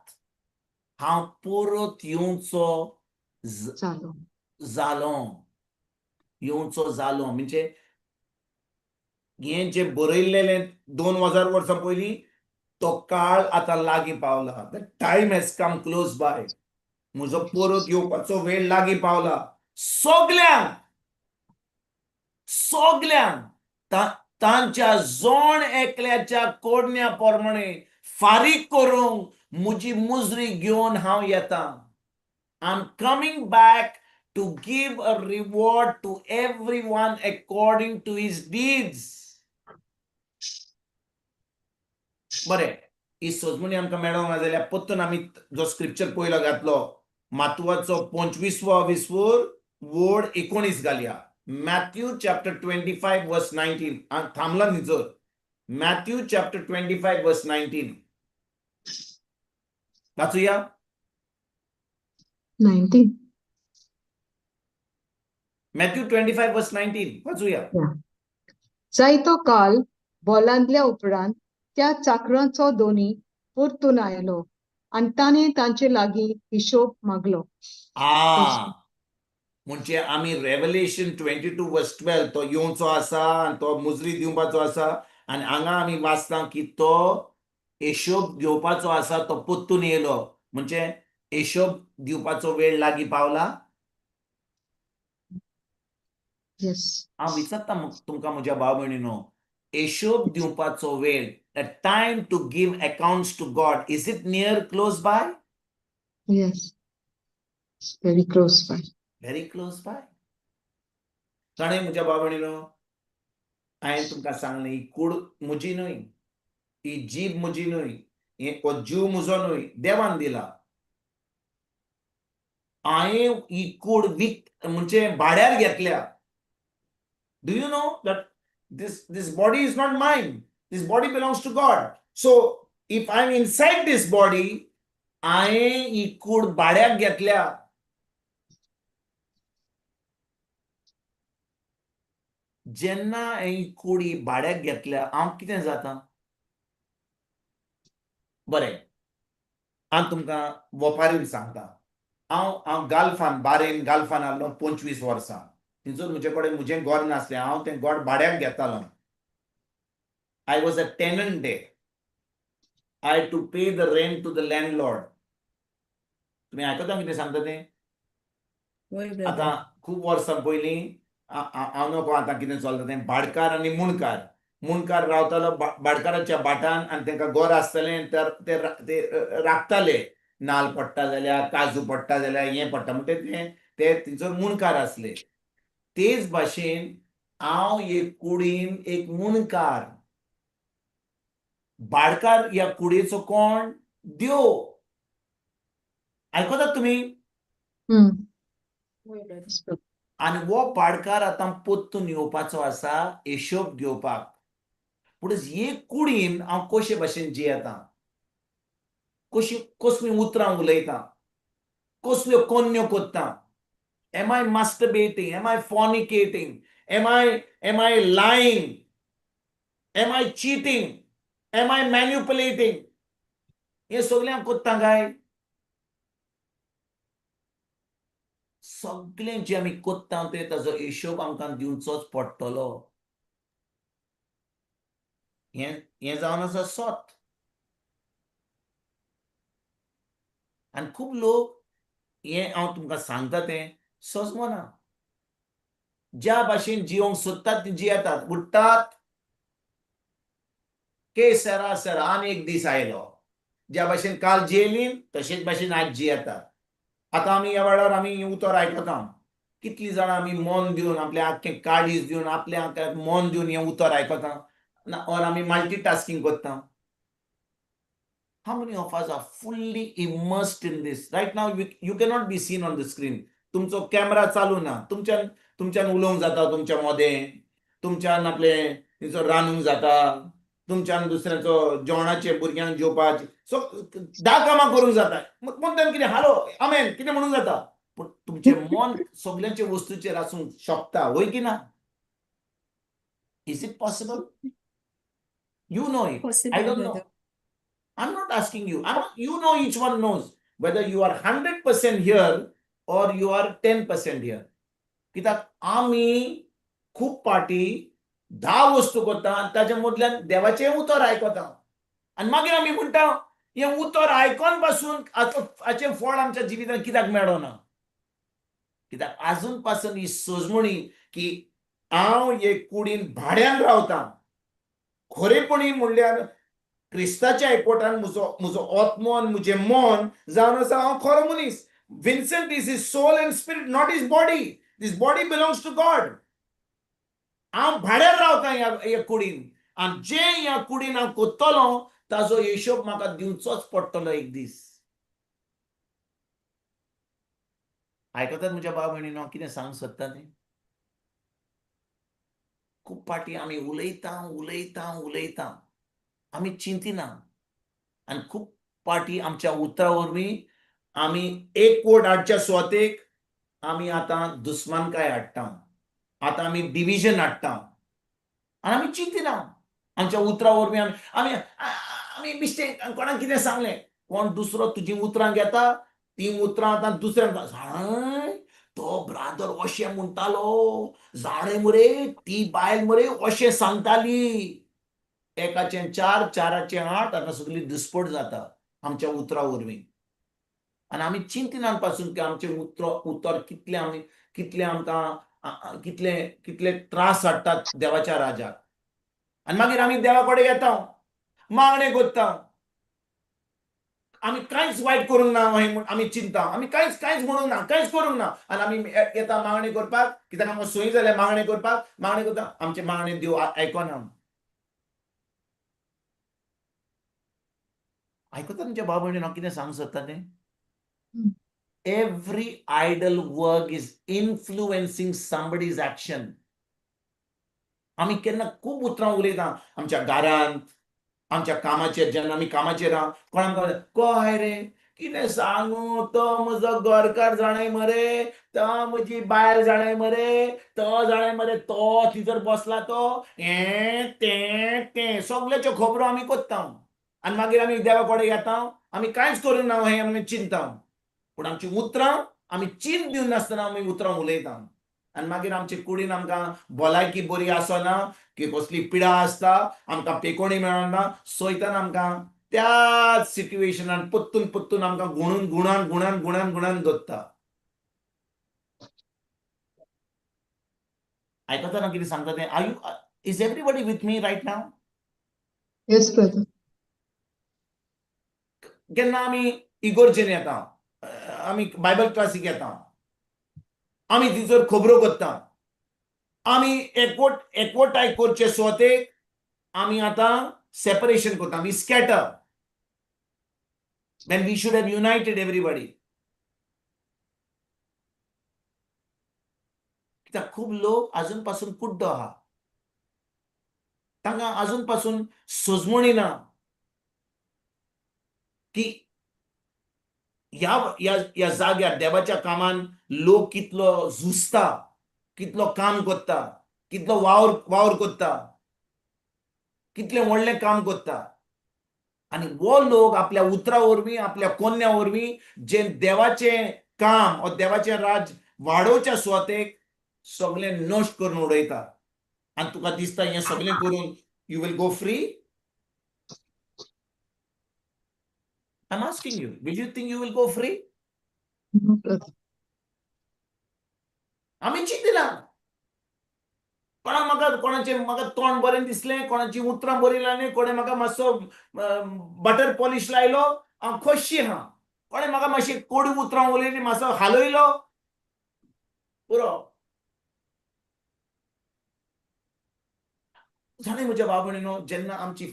हांव परत येवचो जालो. म्हणजे हें जे बरयल्लें 2000 वर्सां पयलीं, तो काळ आतां लागीं पावला. The time has come close by. म्हजो परत येवपाचो वेळ लागीं पावला. सगल्यांक तांच्या जोण एकल्याच्या कोडण्या प्रमाणे फारीक करूंक म्हजी मुजरी घेवन हांव येतां. I'm coming back to give a reward to everyone according to his deeds. बरें, ही सोजमणी आमकां मेळोंक ना जाल्यार परतून आमी जो स्क्रिप्चर पयलो घातलो, मातुवाचो 25वा विसवोर वोड 19 घालया. Matthew chapter 25 verse 19. थांबला न्ही जर. Matthew chapter 25 verse 19. वाचूया. 19. Matthew 25 verse 19. वाचूया. जायतो काल बोलांदल्या उपरांत त्या चाकरांचो दोनी परतून आयलो आनी ताणें तांचे लागीं हिशोब मागलो. म्हणजे आमी रेव्हलेशन 22 वर्स 12 तो येवचो आसा आनी तो मुजरी दिवपाचो आसा, आनी हांगा आमी वाचता की तो हिशोब घेवपाचो आसा, तो परतून येयलो. म्हणजे हिशोब दिवपाचो वेळ लागीं पावला. Yes. हांव विचारता तुमकां म्हज्या भाव भयणीनो, हिशोब दिवपाचो वेळ, the time to give accounts to God, is it near close by? Yes. It's very close by. Very close by. ताणें म्हज्या भाव भयणीनो, हांवें तुमकां सांगलें, ही कूड म्हजी न्हय, ही जीब म्हजी न्हय, हो जीव म्हजो न्हय, देवान दिला. हांवें ही कूड म्हणजे भाड्यार घेतल्या. Do you know that this body is not mine? This body belongs to God. So if I'm inside this body, हांवें ही कूड भाड्याक घेतल्या. जेन्ना हांवें ही कूड ही भाड्याक घेतल्या, हांव कितें जाता? बरें, हांव तुमकां ओपारीन सांगता. हांव गाल्फान, बारेन गाल्फान आहलो 25 वर्सां. थंयसर म्हजे कडेन म्हजें घर नासलें, हांव तें घर भाड्याक घेतालो. I was a tenant there. I had to pay the rent to the landlord. तुम्ही आयकता कितें सांगता तें? वय आतां ब्रदर. खूब वर्सां पयलीं हांव नकळो आतां कितें चलता तें, भाडकार आनी मुणकार. मुणकार रावतालो भाडकाराच्या भाटान आनी तांकां घर आसतालें, तर ते राखताले. नाल्ल पडटा जाल्यार, काजू पडटा जाल्यार, हें पडटा म्हणटा ते थंयसर मुणकार आसले. तेच भाशेन हांव एक कुडीन एक मुणकार. भाडकार ह्या कुडीचो कोण? देव. आयकतात तुमी? Hmm. वय ब्रदर. Yes, brother. आनी हो भाडकार आतां पोत्तून येवपाचो आसा हिशोब घेवपाक. पूण हे कुडीन हांव कशे भाशेन जियेतां, कसलीं उतरां उलयतां, कसल्यो कोन्न्यो कोत्तां. Am I masturbating? Am I fornicating? Am I lying? Am I cheating? Am I manipulating? हे सगळें हांव कोत्तां काय? सगळें जें आमी कोत्तां तें ताजो हिशोब आमकां दिवचोच पडटलो. हें जावन आसा सत. आनी खूब लोक हें हांव तुमकां सांगता तें समजना. ज्या भाशेन जिवंक सोदतात तीं जियेतात, उठतात, के सेरा सेरा आनी एक दीस आयलो. ज्या भाशेन काल जियेलीं तशेच भाशेन आज जियेतात. आतां आमी ह्या वेळार आमी उतर आयकता. कितलीं जाणां आमी मन दिवन, आपलें आख्खें काळीज दिवन, आपलें मन दिवन हें उतर आयकता, ऑर आमी मल्टीटास्किंग करता. How many of us are fully immersed in this? Right now, you cannot be seen on the screen. तुमचो कॅमेरा चालू ना. तुमच्यान उलोवंक जाता तुमच्या मोदें, तुमच्यान आपलें थंयसर रांदूंक जाता, तुमच्यान दुसऱ्याचो जेवणाचें भुरग्यांक जेवपाचें, सो 10 कामां करूंक जाता. म्हणटान कितें हालो आमेन कितें म्हणूंक जाता. पूण तुमचें मन सगळ्यांचे वस्तूचेर आसूंक शकता, वय की ना? Is it possible? You know it. I possible don't know. Brother. I'm not asking you. You know, each one knows whether you are 100% here or you are 10% here. कित्याक आमी खूब पाटी 10 वस्तू करता आनी ताच्या मदल्यान देवाचें उतर आयकता. आनी मागीर आमी म्हणटा हें उतर आयकोन पासून हाचें फळ आमच्या जिवितांत कित्याक मेळना? कित्याक आजून पासून ही सोजमणी की हांव हे कुडीन भाड्यान रावतां. खरेपणी म्हणल्यार क्रिस्ताच्या एकवटान म्हजो आत्मो आनी म्हजें मन जावन आसा हांव खरो मनीस. Vincent is his soul and spirit, not his body. This body belongs to God. हांव भाड्यार रावतां ह्या कुडीन, आनी जें ह्या कुडीन हांव कोत्तलो ताजो हिशोब म्हाका दिवचोच पडटलो एक दीस. आयकतात म्हज्या भाव भयणीनो कितें सांगूंक सोदता तें? खूब पाटी आमी उलयतां, आमी चिंतिना. आनी खूब पाटी आमच्या उतरा वरवीं आमी एक वोट हाडच्या सुवातेक आमी आतां दुस्मानकाय हाडटा. आतां आमी डिविजन हाडटा आनी आमी चिंतिना. आमच्या उतरा वरवीं आमी मिस्टेक कोणाक कितें सांगलें, कोण दुसरो तुजीं उतरां घेता, तीं उतरां आतां दुसऱ्यांक जाणाय तो ब्रादर अशें म्हणटालो, जाणें मरे ती बायल मरे अशें सांगताली. एकाचें 4, 4चें 8 आतां सगळी दुस्पट जाता आमच्या उतरा वरवीं. आनी आमी चिंतिनान पासून की आमचें उतर कितलें आमकां कितले कितले त्रास हाडटात देवाच्या राजाक. आनी मागीर आमी देवा कडेन येता, मागणे करता. आमी कांयच वायट करूंक ना हें आमी चिंता, आमी कांयच कांयच म्हणूंक ना, कांयच करूंक ना, आनी आमी येता मागणे करपाक. कित्याक आमकां सोय जाल्या मागणे करपाक, मागणे करता, आमचे मागणे देव आयकना. आयकता तुमच्या भाव भयणीन हांव कितें सांगूंक सोदता तें? Every idle work is influencing somebody's action. आमी केन्ना खूब उतरां उलयता आमच्या घरांत, आमच्या कामाचेर. जेन्ना आमी कामाचेर आहा, कोण आमकां कळ्ळें रे, कितें सांगू, तो म्हजो घरकार जाणाय मरे, तो म्हजी बायल जाणाय मरे, तो जाणाय मरे, तो थिंयसर बसला तो, हें तें तें सगळ्याच्यो खबरो आमी कोत्ता. आनी मागीर आमी देवा कडेन येता, आमी कांयच करूंक ना हें आमी चिंता. पूण आमची उतरां आमी चिंत दिवन नासतना आमी उतरां उलयता. आनी मागीर आमचे कुडीन आमकां भलायकी बरी आसना, की कसली पिडा आसता, आमकां पेकोणी मेळना, सैतान आमकां त्याच सिट्युएशनान पत्तून पत्तून आमकां गुणून गुणान गुणान गुणान गुणान दोत्ता. आयकता ना कितें सांगता तें? Is everybody with me right now? Yes, brother. केन्ना आमी इगोर्जेन येता, आमी बायबल क्लासीक येता, आमी थंयसर खबरो करता, आमी एकवटाय करचे सुवातेक आमी आतां सेपरेशन करता, we scatter when we should have united everybody. कित्याक खूब लोक अजून पासून कुड्डो आहा, तांकां अजून पासून सोजमणी ना की ह्या जाग्यार देवाच्या कामान लोक कितलो झुजता, कितलो काम करता, कितलो वावर करता, कितले व्हडलें काम करता. आनी वो लोक आपल्या उतरा वरवीं, आपल्या कोन्या वरवीं जे देवाचें काम वा देवाचें राज वाडोवच्या सुवातेक सगळें नश्ट करून उडयता. आनी तुका दिसता हें सगळें करून you will go free? I'm asking you, will you think you will go free? No, brother. आमी चिंतिना. कोणाक म्हाका तोंड बरें दिसलें, कोणाची उतरां बरीं लायलीं, कोणें म्हाका मातसो बटर पॉलिश लायलो, हांव खोशी आहा. कोणें म्हाका मातशी कोडी उतरां उलयलीं, मातसो हालयलो, पुरो. जाणा म्हज्या भाव भयणीनो, जेन्ना आमची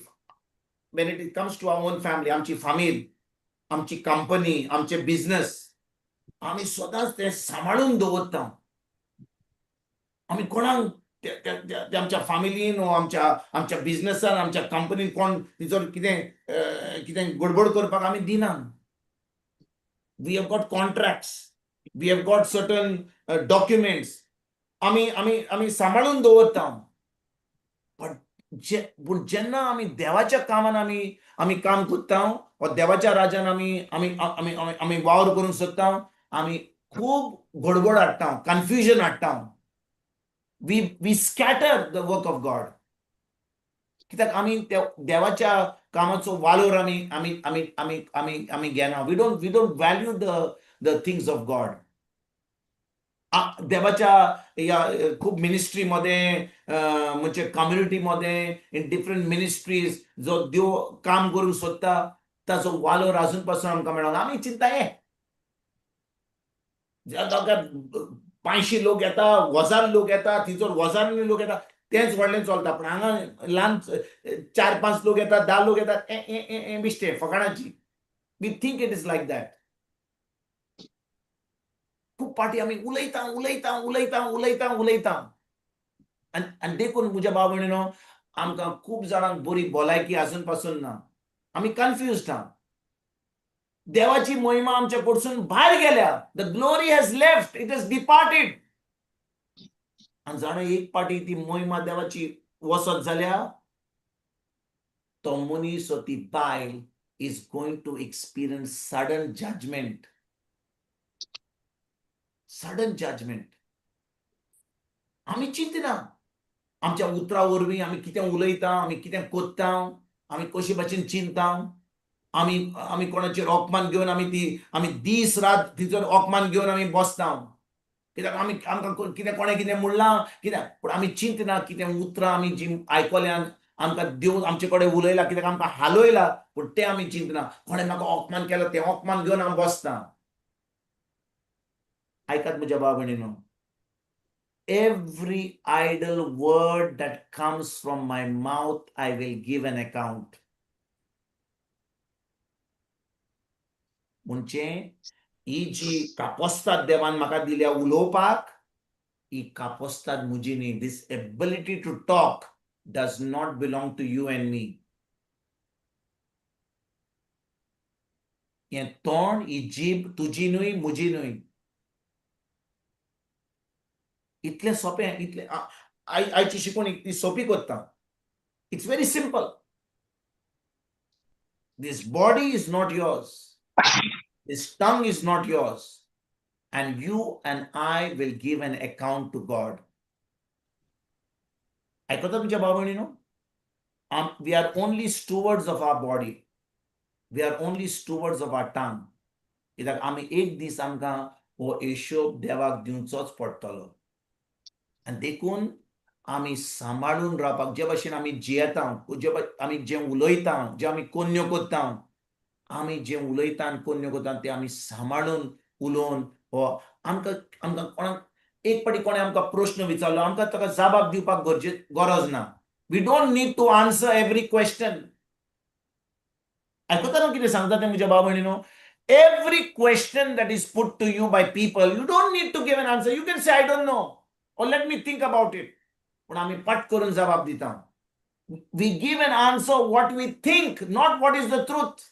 when it comes to our own family, आमची फामील, आमची कंपनी, आमचे बिझनेस, आमी सदांच तें सांबाळून दवरता. आमी कोणाक आमच्या फामिलीन वा आमच्या बिझनेसान, आमच्या कंपनीन कोण तिचो कितें गडबड करपाक आमी दिना. We have got contracts, we have got certain documents, आमी सांबाळून दवरता. पूण जेन्ना आमी देवाच्या कामान आमी काम करता वा देवाच्या राजान आमी वावर करूंक सोदता, आमी खूब गडबड हाडटा, कन्फ्युजन हाडटा. We scatter the work of God. कित्याक आमी देवाच्या कामाचो वालोर आमी घेना. We don't value the things of God. देवाच्या या खूब मिनिस्ट्री मध्ये, म्हणजे कम्युनिटी मध्ये, इन डिफरंट मिनिस्ट्रीज जो देव काम करूंक सोदता ताचो वालोर अजून पासून आमकां मेळना. आमी चिंता ज्या जाग्यार 500 लोक येता, 1000 लोक येता, थंयसर 1000 लोक येता, तेंच व्हडलें चलता. पूण हांगा ल्हान 4-5 लोक येतात, 10 लोक येतात, बिश्टे फकाणाची. We think it is like that. खूब पाटी आमी उलयता. आनी देखून म्हज्या भाव भयणीनो, आमकां खूब जाणांक बरी भलायकी अजून पासून ना. आमी कन्फ्युज्ड आहा. देवाची महिमा आमच्या कडसून भायर गेल्या. The glory has left, it has departed. आनी जाणा एक पाटी ती महिमा देवाची वसत जाल्या, तो मनीस वा ती बायल is going to experience sudden judgement. Sudden judgement. आमी चिंतिना आमच्या उतरा वरवीं आमी कितें उलयता, आमी कितें कोत्ता, आमी कशे भाशेन चिंता. आमी कोणाचेर ओकमान घेवन आमी दीस रात थंयसर ओकमान घेवन आमी बसता. कित्याक आमकां कितें कोणें कितें म्हणलां कित्याक पूण आमी चिंतना कितें उतरां आमी जीं आयकल्यान आमकां देव आमचे कडेन उलयला कित्याक आमकां हालयला पूण तें आमी चिंतना कोणें म्हाका अपमान केलो तें अपमान घेवन हांव बसता. आयकात म्हज्या भाव भयणीनो, every idle word that comes from my mouth I will give an account. म्हणजे ही जी कापोस्ताद देवान म्हाका दिल्या उलोवपाक, ही कापोस्ताद म्हजी न्ही. This ability to talk does not belong to you and me. हें तोंड, ही जीब तुजी न्हय, म्हजी न्हय. इतलें सोंपें, इतलें आयची शिकवण ती सोपी कोत्ता. It's very simple. This body is not yours. This tongue is not yours. And you and I will give an account to God. आयकता तुमच्या भाव भयणीनो? We are only stewards of our body. We are only stewards of our tongue. कित्याक आमी एक दीस आमकां हो हिशोब देवाक दिवचोच पडटलो. आनी देखून आमी सांबाळून रावपाक जे भाशेन आमी जियेता, आमी जें उलयता, जे आमी कोन्यो कोत्ता, आमी जें उलयता आनी कोन्यो कोत्ता तें आमी सांबाळून उलोवन हो आमकां कोणाक एक पाटी कोणें आमकां प्रश्न विचारलो आमकां ताका जबाब दिवपाक गरज ना. We don't need to answer every question. आयकता न्हू कितें सांगता तें म्हज्या भाव भयणीनो? Every question that is put to you by people, you don't need to give an answer. You can say, I don't know, or let me think about it. पण आमी पट करून जबाब दिता. We give an answer what we think, not what is the truth.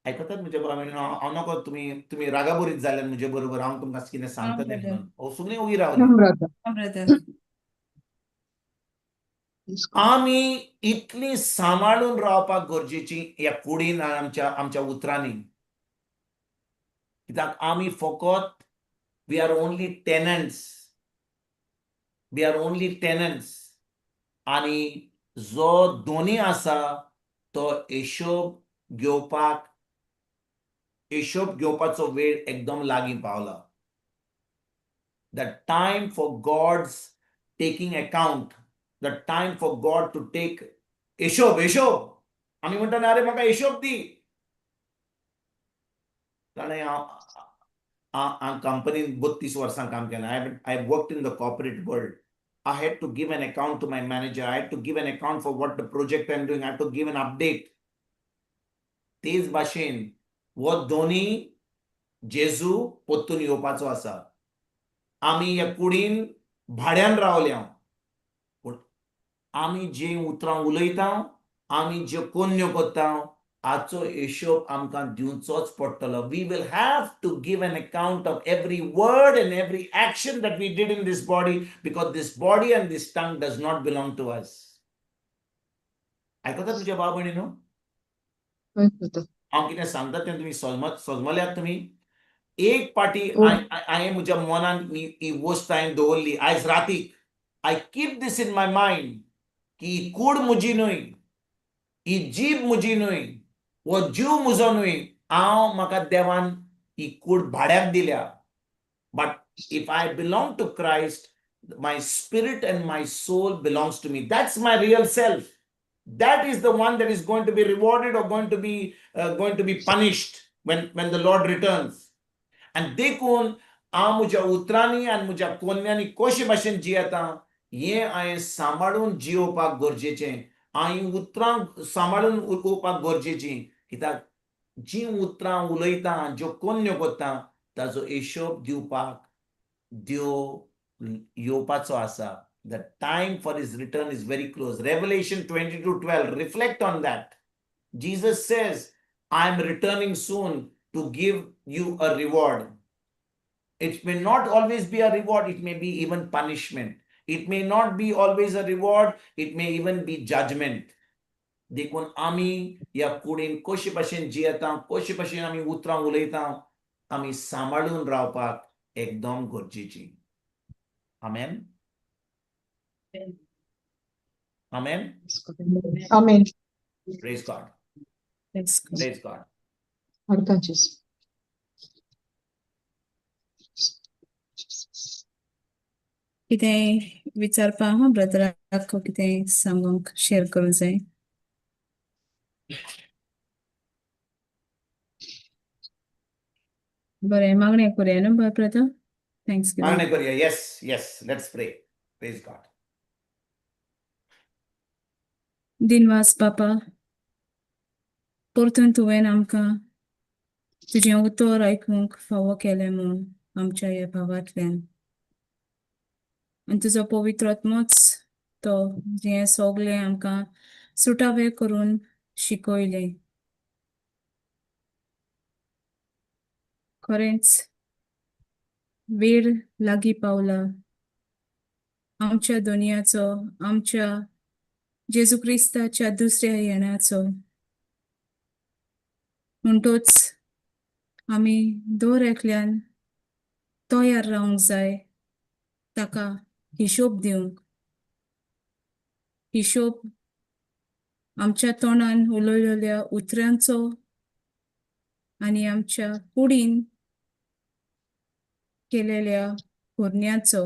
आयकतात म्हज्या भाव भयणीनो? हांव नकळो तुमी रागाबरीत जाल्यात म्हजे बरोबर हांव तुमकां कितें सांगता तें brother. म्हणून. हो सगळीं उगी रावली. Brother brother. आमी इतली सांबाळून रावपाक गरजेची ह्या कुडीन आमच्या उतरांनी. कित्याक आमी फकत we are only tenants. We are only tenants. आनी जो दोनी आसा तो हिशोब घेवपाचो वेळ एकदम लागीं पावला. The time for God's taking account, the time for God to take हिशोब. आमी म्हणटा न्ही, अरे म्हाका हिशोब दी. कारण हांव कंपनीन 32 वर्सां काम केलां. I worked in the corporate world. I had to give an account to my manager. I had to give an account for what the project I'm doing. I had to give an update. तेच भाशेन हो दोनी जेजू पोत्तून येवपाचो आसा. आमी ह्या कुडीन भाड्यान रावल्या, पूण आमी जी उतरां उलयता, आमी ज्यो कोन्यो कोत्ता, हाचो हिशोब आमकां दिवचोच पडटलो. We will have to give an account of every word and every action that we did in this body, because this body and this tongue does not belong to us. आयकतात तुमच्या भाव भयणीनो? हांव कितें सांगता तें तुमी सोजमल्यात तुमी? एक पाटी हांवें म्हज्या मनान ही वस्त हांवें दवरली आयज रातीक. I keep this in my mind की ही कूड म्हजी न्हय, ही जीब म्हजी न्हय, हो जीव म्हजो न्हय. म्हाका देवान ही कूड भाड्याक दिल्या. But if I belong to Christ, my spirit and my soul belongs to me. That's my real self. That is the one that is going to be rewarded or going to be punished when the Lord returns. And देखून हांव म्हज्या उतरांनी आनी म्हज्या कोन्यांनी कशे भाशेन जियेता हें हांवें सांबाळून जियोवपाक गरजेचें. हांवें उतरां सांबाळून उलोवपाक गरजेचीं. कित्याक जीं उतरां उलयता, ज्यो कोन्यो कोत्ता, ताचो हिशोब दिवपाक देव येवपाचो आसा. The time for his return is very close. Revelation 22:12, reflect on that. Jesus says, I am returning soon to give you a reward. It may not always be a reward, it may be even punishment. It may not be always a reward, it may even be judgment. देखून आमी ह्या कुडीन कशे भाशेन जियेता, कशे भाशेन आमी उतरां उलयता, आमी सांबाळून रावपाक एकदम गरजेची. Amen. Amen. Amen. Praise God. Praise God. Praise God. आडकांचीस कितेंय विचारपा हा ब्रदराक कितेंय सांगूंक शेअर करूंक जाय. बरें मागणें करुया न्हू ब्रदर. थँक्स मागणें करूया. Yes, yes. Let's pray. Praise God. दिनवास बापा, परतून तुवें आमकां तुजें उतर आयकूंक फावो केलें म्हूण आमच्या ह्या भागांतल्यान. आनी तुजो पवित्र आत्मोच तो जें सगलें आमकां सुटावें करून शिकयलें. खरेंच वेळ लागीं पावला आमच्या दुनियाचो, आमच्या जेजू क्रिस्ताच्या दुसऱ्या येण्याचो. म्हणटूच आमी दर एकल्यान तयार रावंक जाय ताका हिशोब दिवंक. हिशोब आमच्या तोंडान उलयलेल्या उतरांचो आनी आमच्या कुडीन केलेल्या फुरण्यांचो.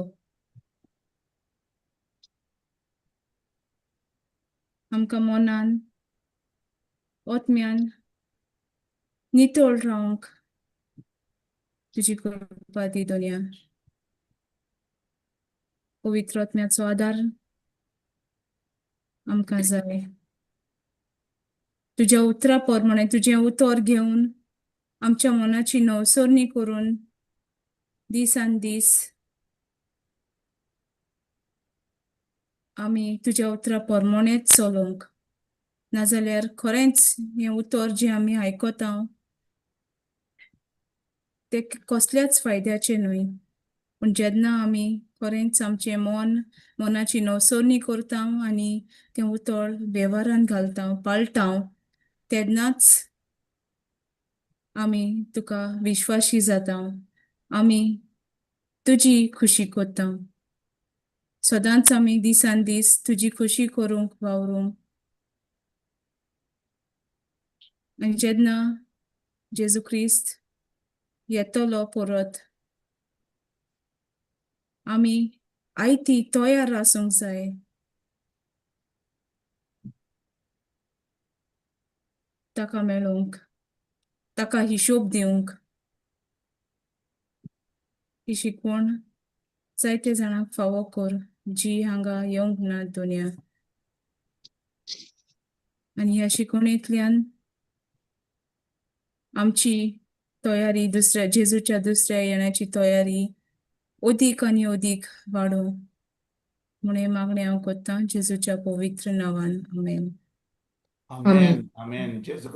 आमकां मनान आत्म्यान नितळ रावंक तुजी कृपा दी दोनया. पवित्र आत्म्याचो आदार आमकां जाय. तुज्या उतरा प्रमाणे तुजें उतर घेवन आमच्या मनाची नवसरणी करून दिसान दीस आमी तुज्या उतरा प्रमाणेच चलोंक. नाजाल्यार खरेंच हें उतर जें आमी आयकता तें कसल्याच फायद्याचें न्हय. पूण जेन्ना आमी खरेंच आमचें मनाची नवसरणी करता आनी तें उतर वेव्हारान घालता, पाळटा, तेन्नाच आमी तुका विश्वासी जाता. आमी तुजी खुशी करता. सदांच आमी दिसान दीस तुजी खुशी करूंक वावरूंक. आनी जेन्ना जेजू क्रिस्त येतलो परत आमी आयती तयार आसूंक जाय. ताका मेळूंक, ताका हिशोब दिवंक. ही शिकवण जायते जाणांक फावो कर जी हांगा येवंक ना दुनिया. आनी ह्या शिकवणेंतल्यान आमची तयारी दुसऱ्या जेजूच्या दुसऱ्या येण्याची तयारी अदीक आनी अदीक वाडूं म्हूण मागणें हांव करतां जेजूच्या पवित्र नांवान. आमेन. Amen. Amen. जेजू